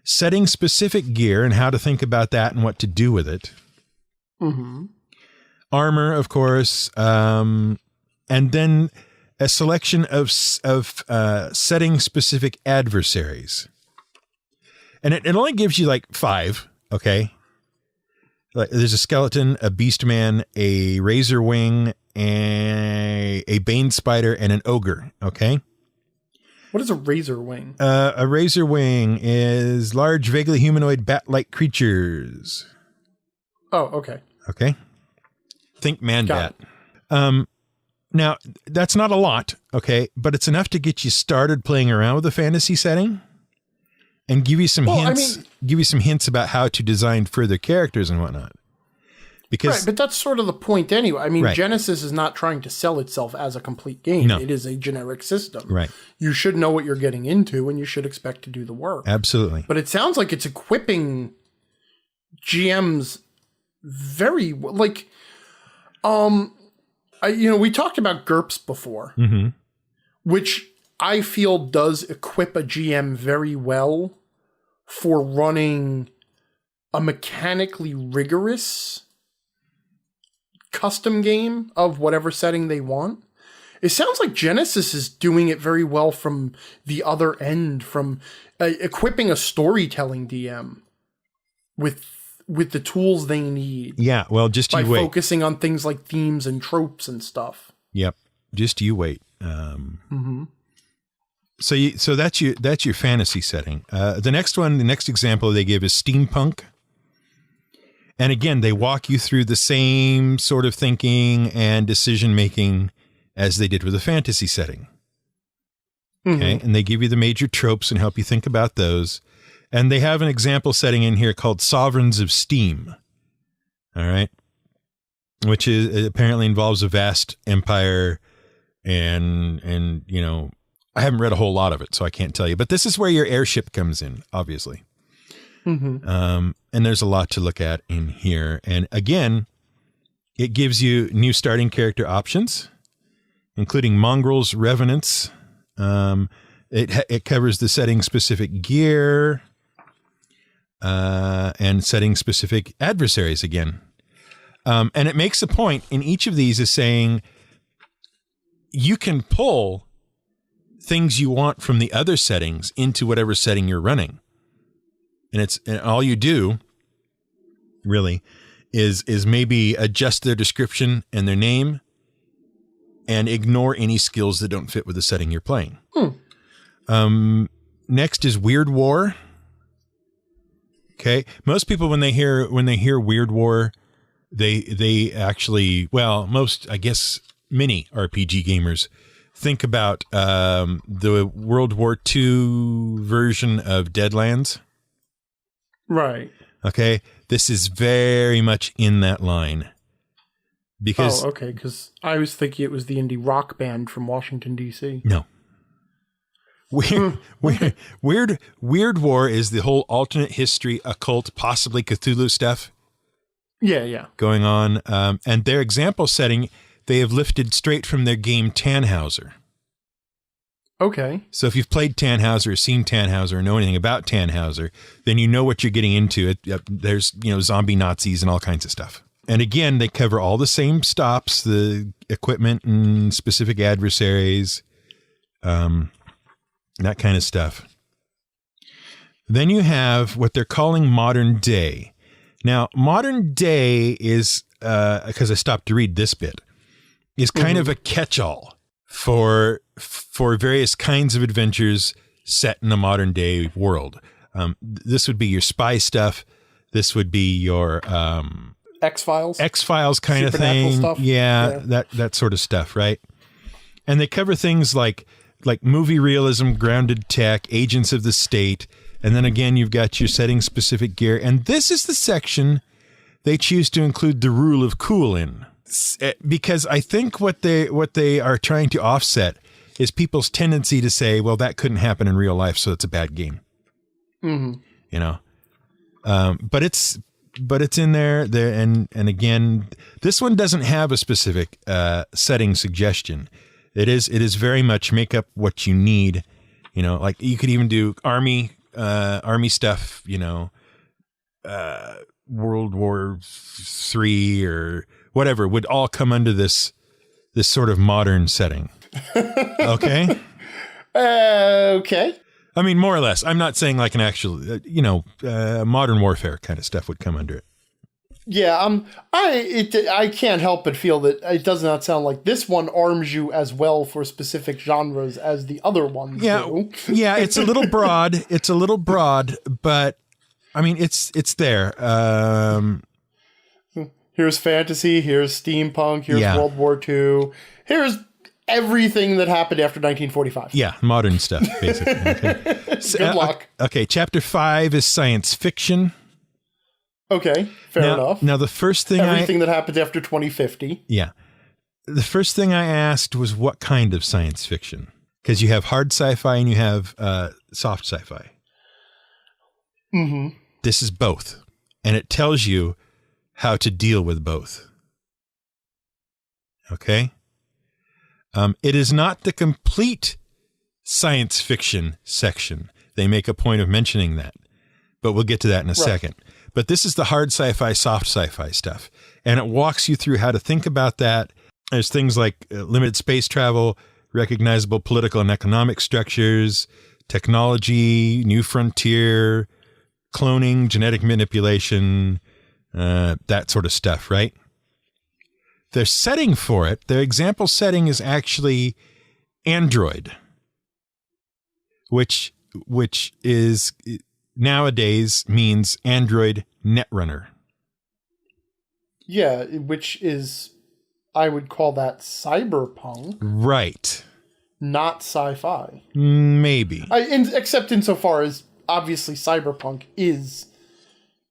A: Setting specific gear and how to think about that and what to do with it.
B: Mm-hmm.
A: Armor, of course. And then a selection of setting specific adversaries. And it only gives you like 5, okay? Like there's a skeleton, a beast man, a razor wing, a bane spider, and an ogre, okay?
B: What is a razor wing?
A: A razor wing is large, vaguely humanoid, bat-like creatures.
B: Oh, okay.
A: Okay. Think man-bat. Now, that's not a lot, okay? But it's enough to get you started playing around with the fantasy setting and give you some hints. Give you some hints about how to design further characters and whatnot. Because,
B: right, but that's sort of the point anyway. I mean,
A: right.
B: Genesis is not trying to sell itself as a complete game. No. It is a generic system.
A: Right.
B: You should know what you're getting into, and you should expect to do the work.
A: Absolutely.
B: But it sounds like it's equipping GMs very like. We talked about GURPS before,
A: mm-hmm.
B: which I feel does equip a GM very well for running a mechanically rigorous custom game of whatever setting they want. It sounds like Genesis is doing it very well from the other end, from equipping a storytelling DM with the tools they need.
A: Yeah, well, just you wait.
B: By focusing on things like themes and tropes and stuff.
A: Yep, just you wait.
B: Mm-hmm.
A: So that's your fantasy setting. The next example they give is steampunk. And again, they walk you through the same sort of thinking and decision-making as they did with a fantasy setting. Okay.
B: Mm-hmm.
A: And they give you the major tropes and help you think about those. And they have an example setting in here called Sovereigns of Steam. All right. Which apparently involves a vast empire and I haven't read a whole lot of it, so I can't tell you. But this is where your airship comes in, obviously.
B: Mm-hmm.
A: And there's a lot to look at in here. And again, it gives you new starting character options, including mongrels, revenants. It covers the setting specific gear and setting specific adversaries again. And it makes a point in each of these is saying you can pull things you want from the other settings into whatever setting you're running. And all you do really is maybe adjust their description and their name and ignore any skills that don't fit with the setting you're playing. Next is Weird War. Okay. Most people, when they hear Weird War, they actually, well, most, I guess many RPG gamers think about the World War II version of Deadlands.
B: Right.
A: Okay. This is very much in that line. Because
B: okay, because I was thinking it was the indie rock band from Washington, D.C.
A: No. Weird War is the whole alternate history, occult, possibly Cthulhu stuff.
B: Yeah.
A: Going on. And their example setting, they have lifted straight from their game Tannhauser.
B: Okay.
A: So if you've played Tannhauser or seen Tannhauser or know anything about Tannhauser, then you know what you're getting into. There's, zombie Nazis and all kinds of stuff. And again, they cover all the same stops, the equipment and specific adversaries, that kind of stuff. Then you have what they're calling modern day. Now, modern day is, because I stopped to read this bit, is kind of a catch-all for various kinds of adventures set in a modern day world. This would be your spy stuff. This would be your X-Files kind of thing.
B: Stuff.
A: Yeah, that sort of stuff, right? And they cover things like movie realism, grounded tech, agents of the state, and then again you've got your setting specific gear. And this is the section they choose to include the rule of cool in, because I think what they are trying to offset is people's tendency to say, well, that couldn't happen in real life, so it's a bad game. Mm-hmm. But it's in there, and again, this one doesn't have a specific setting suggestion. It is very much make up what you need. Like you could even do army stuff. World War III or whatever would all come under this sort of modern setting. Okay.
B: Okay.
A: I mean, more or less. I'm not saying like an actual, modern warfare kind of stuff would come under it.
B: Yeah, I can't help but feel that it does not sound like this one arms you as well for specific genres as the other ones do.
A: Yeah, it's a little broad. But I mean, it's there.
B: Here's fantasy. Here's steampunk. Here's World War II. Here's everything that happened after 1945.
A: Yeah, modern stuff, basically. Okay.
B: Good luck.
A: Okay, chapter 5 is science fiction.
B: Okay, fair enough.
A: Now, the first thing
B: everything that happened after 2050.
A: Yeah. The first thing I asked was what kind of science fiction? Because you have hard sci-fi and you have soft sci-fi.
B: Mm-hmm.
A: This is both. And it tells you how to deal with both. Okay? It is not the complete science fiction section. They make a point of mentioning that. But we'll get to that in a second. But this is the hard sci-fi, soft sci-fi stuff. And it walks you through how to think about that. There's things like limited space travel, recognizable political and economic structures, technology, new frontier, cloning, genetic manipulation, that sort of stuff, right? Their setting for it, their example setting is actually Android, which is nowadays means Android Netrunner.
B: Yeah, which is, I would call that cyberpunk.
A: Right.
B: Not sci-fi.
A: Maybe.
B: Except insofar as, obviously, cyberpunk is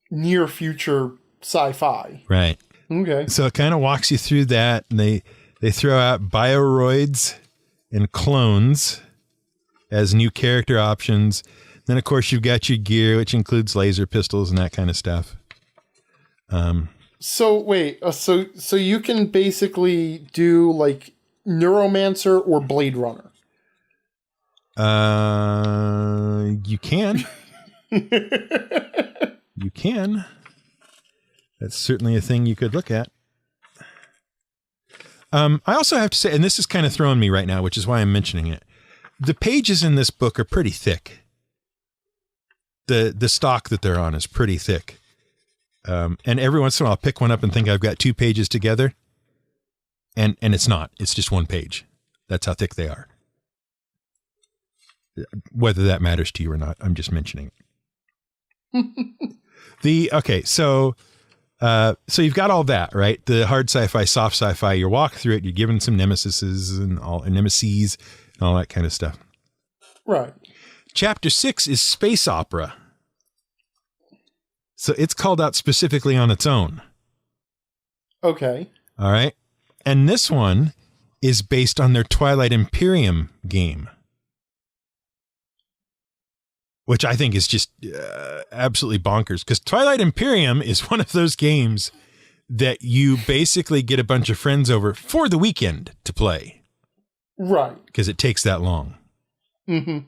B: near future sci-fi.
A: Right.
B: Okay.
A: So it kind of walks you through that. And they throw out bioroids and clones as new character options. Then, of course, you've got your gear, which includes laser pistols and that kind of stuff.
B: So wait, so you can basically do like Neuromancer or Blade Runner.
A: You can. You can. That's certainly a thing you could look at. I also have to say, and this is kind of throwing me right now, which is why I'm mentioning it. The pages in this book are pretty thick. The stock that they're on is pretty thick. And every once in a while I'll pick one up and think I've got 2 pages together. And it's not. It's just 1 page. That's how thick they are. Whether that matters to you or not, I'm just mentioning it. So So you've got all that, right? The hard sci-fi, soft sci-fi. You walk through it. You're given some nemesis and nemesis and all that kind of stuff.
B: Right.
A: Chapter 6 is space opera. So it's called out specifically on its own.
B: Okay.
A: All right. And this one is based on their Twilight Imperium game, which I think is just absolutely bonkers, because Twilight Imperium is one of those games that you basically get a bunch of friends over for the weekend to play.
B: Right.
A: Because it takes that long.
B: Mm-hmm.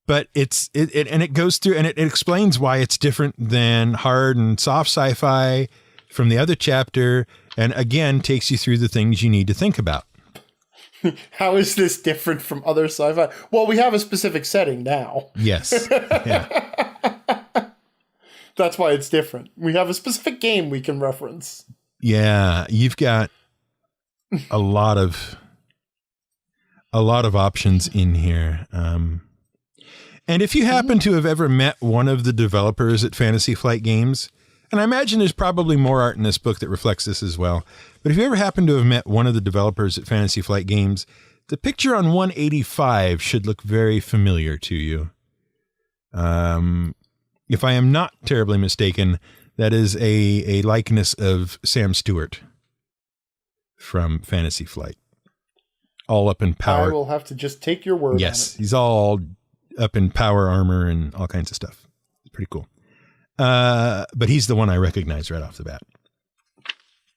A: But it goes through and it explains why it's different than hard and soft sci-fi from the other chapter. And again, takes you through the things you need to think about.
B: How is this different from other sci-fi? Well, we have a specific setting now.
A: Yes. Yeah.
B: That's why it's different. We have a specific game we can reference.
A: Yeah. You've got a lot of options in here. And if you happen to have ever met one of the developers at Fantasy Flight Games, and I imagine there's probably more art in this book that reflects this as well, but if you ever happen to have met one of the developers at Fantasy Flight Games, the picture on 185 should look very familiar to you. If I am not terribly mistaken, that is a likeness of Sam Stewart from Fantasy Flight. All up in power.
B: I will have to just take your word on it.
A: Yes, he's all up in power armor and all kinds of stuff. Pretty cool. But he's the one I recognize right off the bat.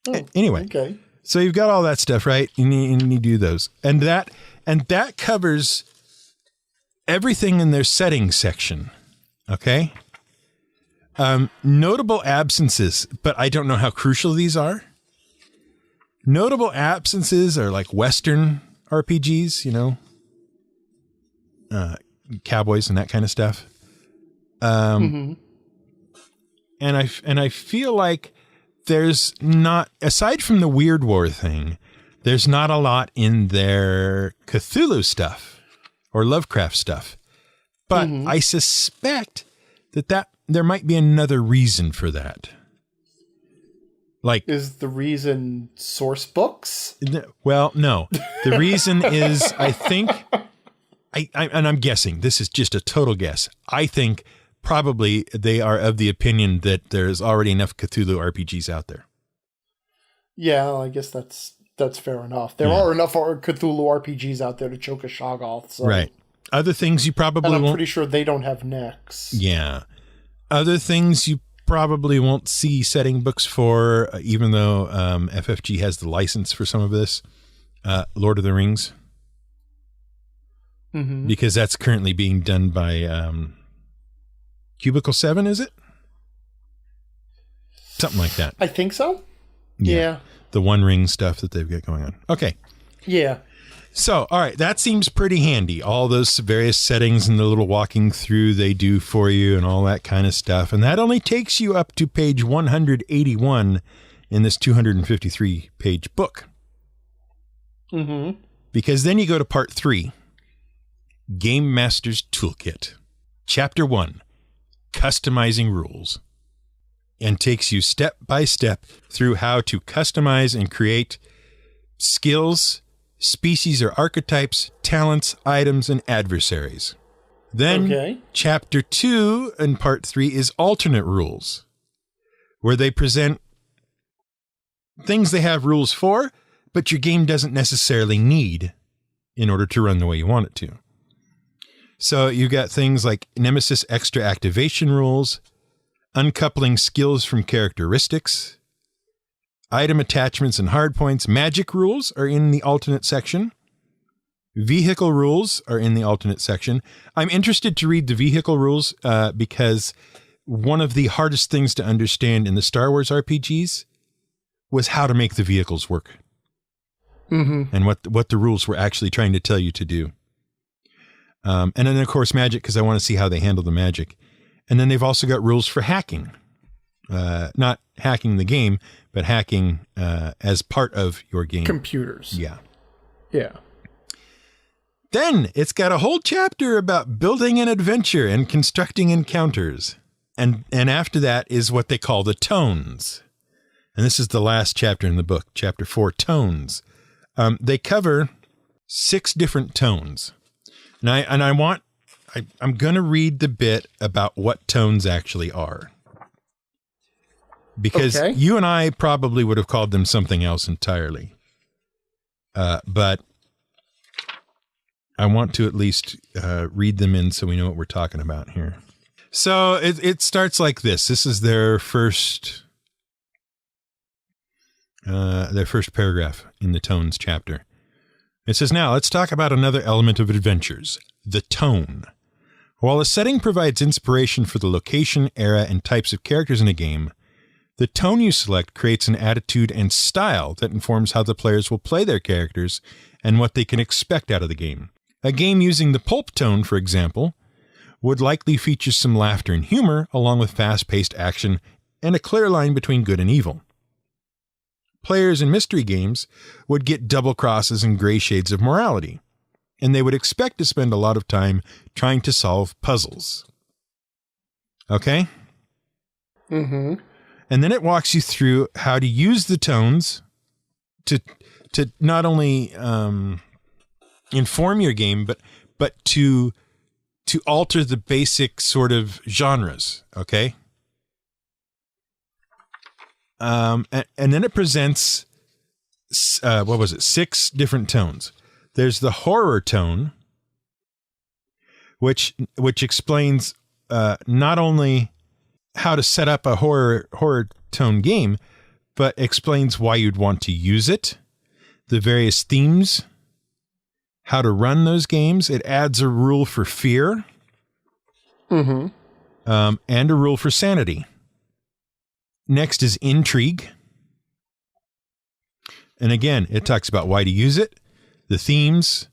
B: Oh,
A: anyway,
B: okay.
A: So you've got all that stuff, right? And you do those. And that covers everything in their settings section. Okay? Notable absences, but I don't know how crucial these are. Notable absences are like Western RPGs, you know, cowboys and that kind of stuff. And I feel like there's not, aside from the Weird War thing, there's not a lot in their Cthulhu stuff or Lovecraft stuff. But I suspect that there might be another reason for that. Like,
B: is the reason source books?
A: Well, no. The reason is, I think, and I'm guessing, this is just a total guess. I think probably they are of the opinion that there's already enough Cthulhu RPGs out there.
B: Yeah, I guess that's fair enough. There are enough Cthulhu RPGs out there to choke a Shoggoth. So.
A: Right. Other things you probably
B: won't.
A: I'm
B: pretty sure they don't have necks.
A: Yeah. Other things you probably won't see setting books for, even though FFG has the license for some of this. Lord of the Rings. Because that's currently being done by Cubicle 7, is it? Something like that.
B: I think so. Yeah.
A: The One Ring stuff that they've got going on. Okay.
B: Yeah.
A: So, all right, that seems pretty handy. All those various settings and the little walking through they do for you and all that kind of stuff. And that only takes you up to page 181 in this 253-page book. Because then you go to part 3, Game Master's Toolkit. Chapter 1, Customizing Rules. And takes you step by step through how to customize and create skills, species or archetypes, talents, items, and adversaries. Then chapter 2 and part 3 is alternate rules, where they present things they have rules for, but your game doesn't necessarily need in order to run the way you want it to. So you've got things like Nemesis extra activation rules, uncoupling skills from characteristics, item attachments and hardpoints. Magic rules are in the alternate section. Vehicle rules are in the alternate section. I'm interested to read the vehicle rules because one of the hardest things to understand in the Star Wars RPGs was how to make the vehicles work. And what the rules were actually trying to tell you to do. And then, of course, magic, because I want to see how they handle the magic. And then they've also got rules for hacking. Not hacking the game, but hacking as part of your game.
B: Computers.
A: Yeah.
B: Yeah.
A: Then it's got a whole chapter about building an adventure and constructing encounters. And after that is what they call the tones. and this is the last chapter in the book, chapter 4, tones. They cover 6 different tones. And I'm going to read the bit about what tones actually are. Because you and I probably would have called them something else entirely. But I want to at least read them in so we know what we're talking about here. So it starts like this. This is their first paragraph in the tones chapter. It says, now let's talk about another element of adventures, the tone. While a setting provides inspiration for the location, era, and types of characters in a game, the tone you select creates an attitude and style that informs how the players will play their characters and what they can expect out of the game. A game using the pulp tone, for example, would likely feature some laughter and humor, along with fast-paced action and a clear line between good and evil. Players in mystery games would get double crosses and gray shades of morality, and they would expect to spend a lot of time trying to solve puzzles. Okay?
B: Mm-hmm.
A: And then it walks you through how to use the tones to not only inform your game, but to alter the basic sort of genres. Okay. And then it presents, 6 different tones. There's the horror tone, which explains not only how to set up a horror tone game, but explains why you'd want to use it, the various themes, how to run those games. It adds a rule for fear, and a rule for sanity. Next is intrigue. And again, it talks about why to use it, the themes,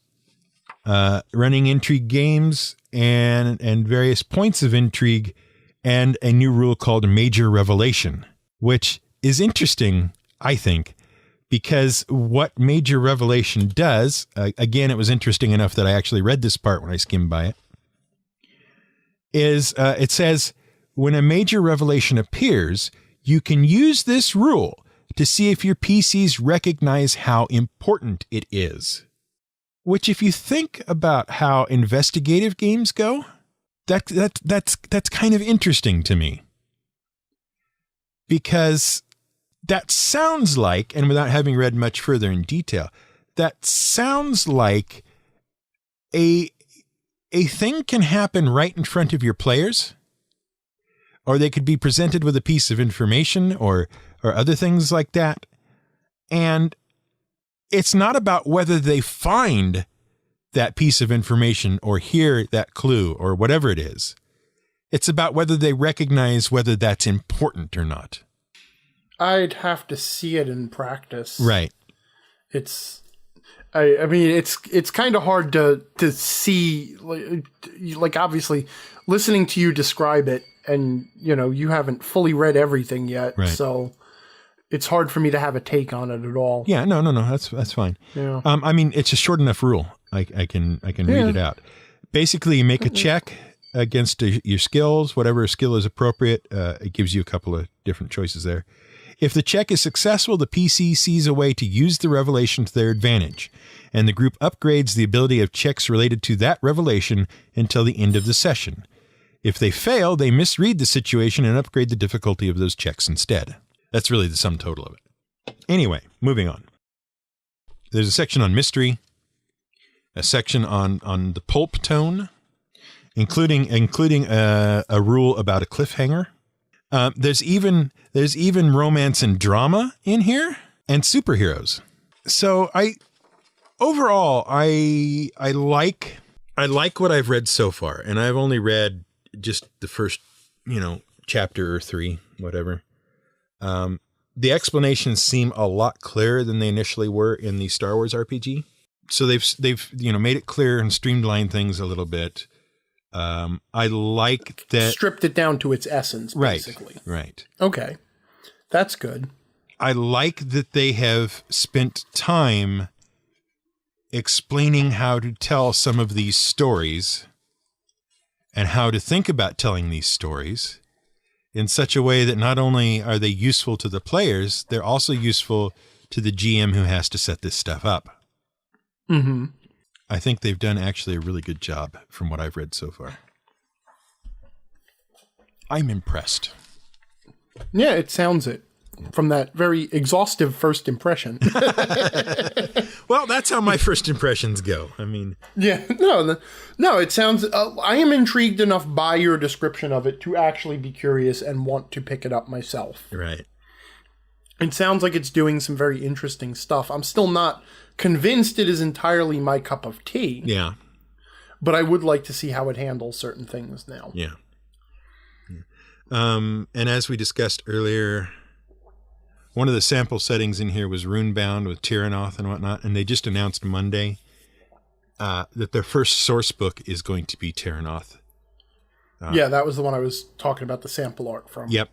A: running intrigue games, and various points of intrigue, and a new rule called major revelation, which is interesting, I think, because what major revelation does, again, it was interesting enough that I actually read this part when I skimmed by it, is it says, when a major revelation appears, you can use this rule to see if your PCs recognize how important it is. Which, if you think about how investigative games go, that's kind of interesting to me. Because that sounds like, and without having read much further in detail, that sounds like a thing can happen right in front of your players, or they could be presented with a piece of information or other things like that. And it's not about whether they find that piece of information or hear that clue or whatever it is. It's about whether they recognize whether that's important or not.
B: I'd have to see it in practice.
A: Right.
B: I mean, it's kind of hard to see, like obviously listening to you describe it, and you haven't fully read everything yet.
A: Right.
B: So it's hard for me to have a take on it at all.
A: Yeah, no, that's fine.
B: Yeah.
A: I mean, it's a short enough rule. I can read it out. Basically, you make a check against your skills, whatever skill is appropriate. It gives you a couple of different choices there. If the check is successful, the PC sees a way to use the revelation to their advantage, and the group upgrades the ability of checks related to that revelation until the end of the session. If they fail, they misread the situation and upgrade the difficulty of those checks instead. That's really the sum total of it. Anyway, moving on. There's a section on mystery, a section on the pulp tone, including a rule about a cliffhanger. There's even romance and drama in here, and superheroes. So I like what I've read so far, and I've only read just the first, chapter or 3, whatever. The explanations seem a lot clearer than they initially were in the Star Wars RPG. So they've made it clear and streamlined things a little bit. I like that.
B: Stripped it down to its essence, basically.
A: Right.
B: Okay. That's good.
A: I like that they have spent time explaining how to tell some of these stories and how to think about telling these stories in such a way that not only are they useful to the players, they're also useful to the GM who has to set this stuff up.
B: Mm-hmm.
A: I think they've done actually a really good job from what I've read so far. I'm impressed.
B: Yeah, it sounds it from that very exhaustive first impression.
A: Well, that's how my first impressions go. I mean,
B: yeah, no, it sounds, I am intrigued enough by your description of it to actually be curious and want to pick it up myself.
A: right.
B: It sounds like it's doing some very interesting stuff. I'm still not convinced it is entirely my cup of tea.
A: Yeah.
B: But I would like to see how it handles certain things now.
A: Yeah. And as we discussed earlier, one of the sample settings in here was Runebound with Tyranoth and whatnot, and they just announced Monday that their first source book is going to be Tyranoth.
B: Yeah, that was the one I was talking about the sample art from.
A: Yep.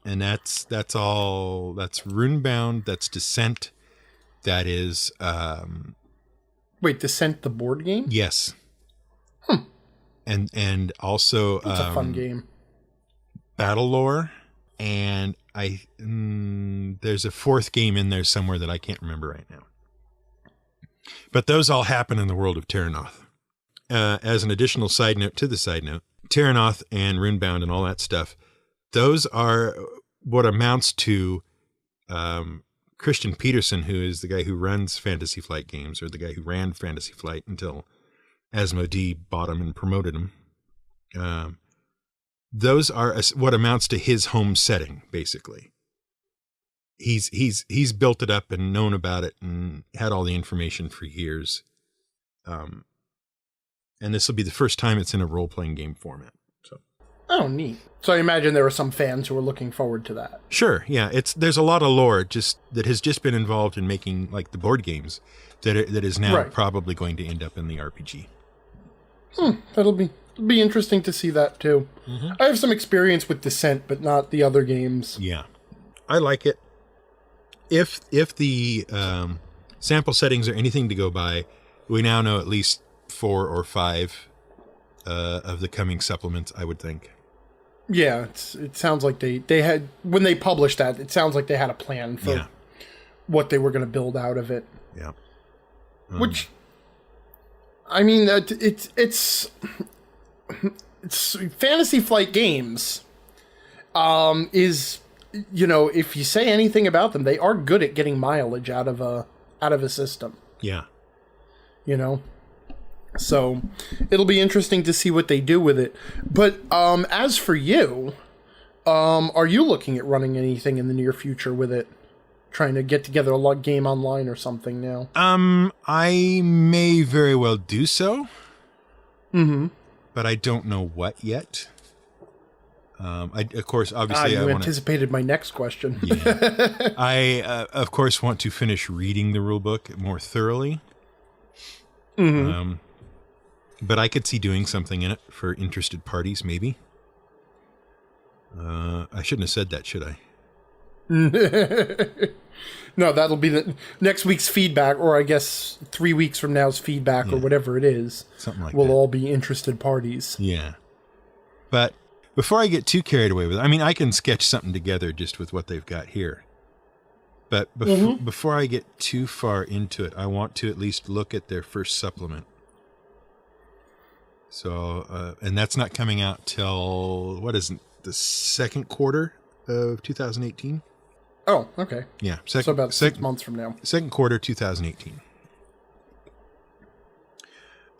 A: And that's all. That's Runebound. That's Descent. That is.
B: Wait, Descent the board game?
A: Yes. And also.
B: It's a fun game.
A: Battle Lore, and there's a fourth game in there somewhere that I can't remember right now. But those all happen in the world of Tyranoth. As an additional side note to the side note, Tyranoth and Runebound and all that stuff, those are what amounts to Christian Peterson, who is the guy who runs Fantasy Flight Games, or the guy who ran Fantasy Flight until Asmodee bought him and promoted him. Those are what amounts to his home setting, basically. He's built it up and known about it and had all the information for years. And this will be the first time it's in a role-playing game format. So.
B: Oh, neat. So I imagine there are some fans who are looking forward to that.
A: Sure, yeah. There's a lot of lore that has just been involved in making like the board games that is now probably going to end up in the RPG.
B: That'll be interesting to see that too. Mm-hmm. I have some experience with Descent, but not the other games.
A: Yeah, I like it. If the sample settings are anything to go by, we now know at least 4 or 5 of the coming supplements, I would think.
B: Yeah, it sounds like they had, when they published that, it sounds like they had a plan for what they were going to build out of it.
A: Yeah.
B: Which, I mean, it's Fantasy Flight Games is, you know, if you say anything about them, they are good at getting mileage out of a system.
A: Yeah.
B: You know? So it'll be interesting to see what they do with it. But as for you, are you looking at running anything in the near future with it? Trying to get together a game online or something now?
A: I may very well do so.
B: Mm-hmm.
A: But I don't know what yet. Of course, obviously,
B: you anticipated my next question.
A: Yeah. I, of course, want to finish reading the rulebook more thoroughly.
B: Mm-hmm.
A: But I could see doing something in it for interested parties, maybe. I shouldn't have said that, should I?
B: No, that'll be the next week's feedback, or I guess 3 weeks from now's feedback, or whatever it is.
A: Something like that.
B: We'll all be interested parties.
A: Yeah. But before I get too carried away with it, I mean, I can sketch something together just with what they've got here. But before I get too far into it, I want to at least look at their first supplement. So, and that's not coming out till, what is it, the second quarter of 2018?
B: Oh, okay.
A: Yeah.
B: So about 6 months from now.
A: Second quarter 2018.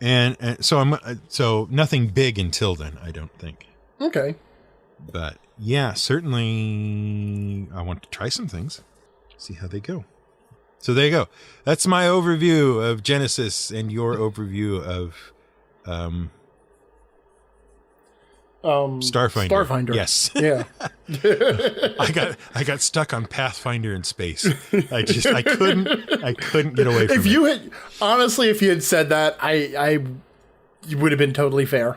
A: And so nothing big until then, I don't think.
B: Okay.
A: But yeah, certainly I want to try some things. See how they go. So there you go. That's my overview of Genesis and your overview of Starfinder. Yes.
B: Yeah.
A: I got stuck on Pathfinder in space. I couldn't get away from it.
B: If you had said that, you would have been totally fair.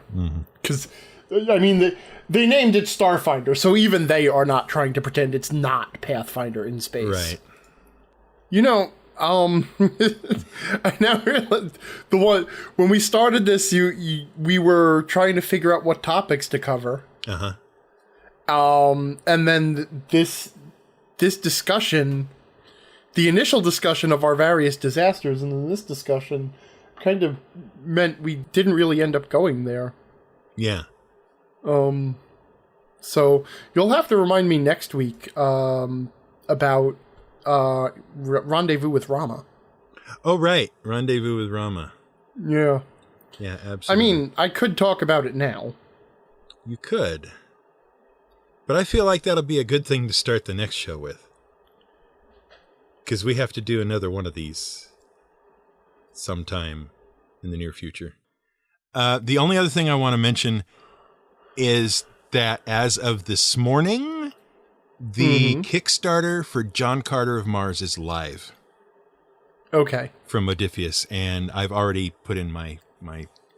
B: Because I mean, they named it Starfinder, so even they are not trying to pretend it's not Pathfinder in space.
A: Right.
B: You know, I now realize when we started this, we were trying to figure out what topics to cover.
A: Uh-huh.
B: And then this discussion, the initial discussion of our various disasters, and then this discussion kind of meant we didn't really end up going there.
A: Yeah.
B: So you'll have to remind me next week about Rendezvous with Rama.
A: Oh, right. Rendezvous with Rama.
B: Yeah.
A: Yeah, absolutely.
B: I mean, I could talk about it now.
A: You could. But I feel like that'll be a good thing to start the next show with. Because we have to do another one of these sometime in the near future. The only other thing I want to mention is that as of this morning, the Kickstarter for John Carter of Mars is live.
B: Okay.
A: From Modiphius, and I've already put in my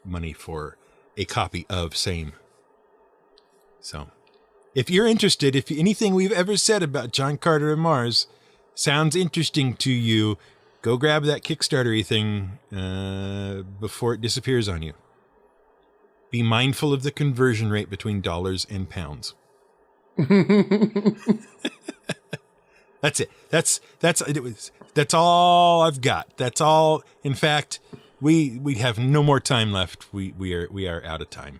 A: money for a copy of same. So, if you're interested, if anything we've ever said about John Carter of Mars sounds interesting to you, go grab that Kickstarter-y thing before it disappears on you. Be mindful of the conversion rate between dollars and pounds. That's it. That's all I've got. That's all. In fact, we have no more time left. We are out of time.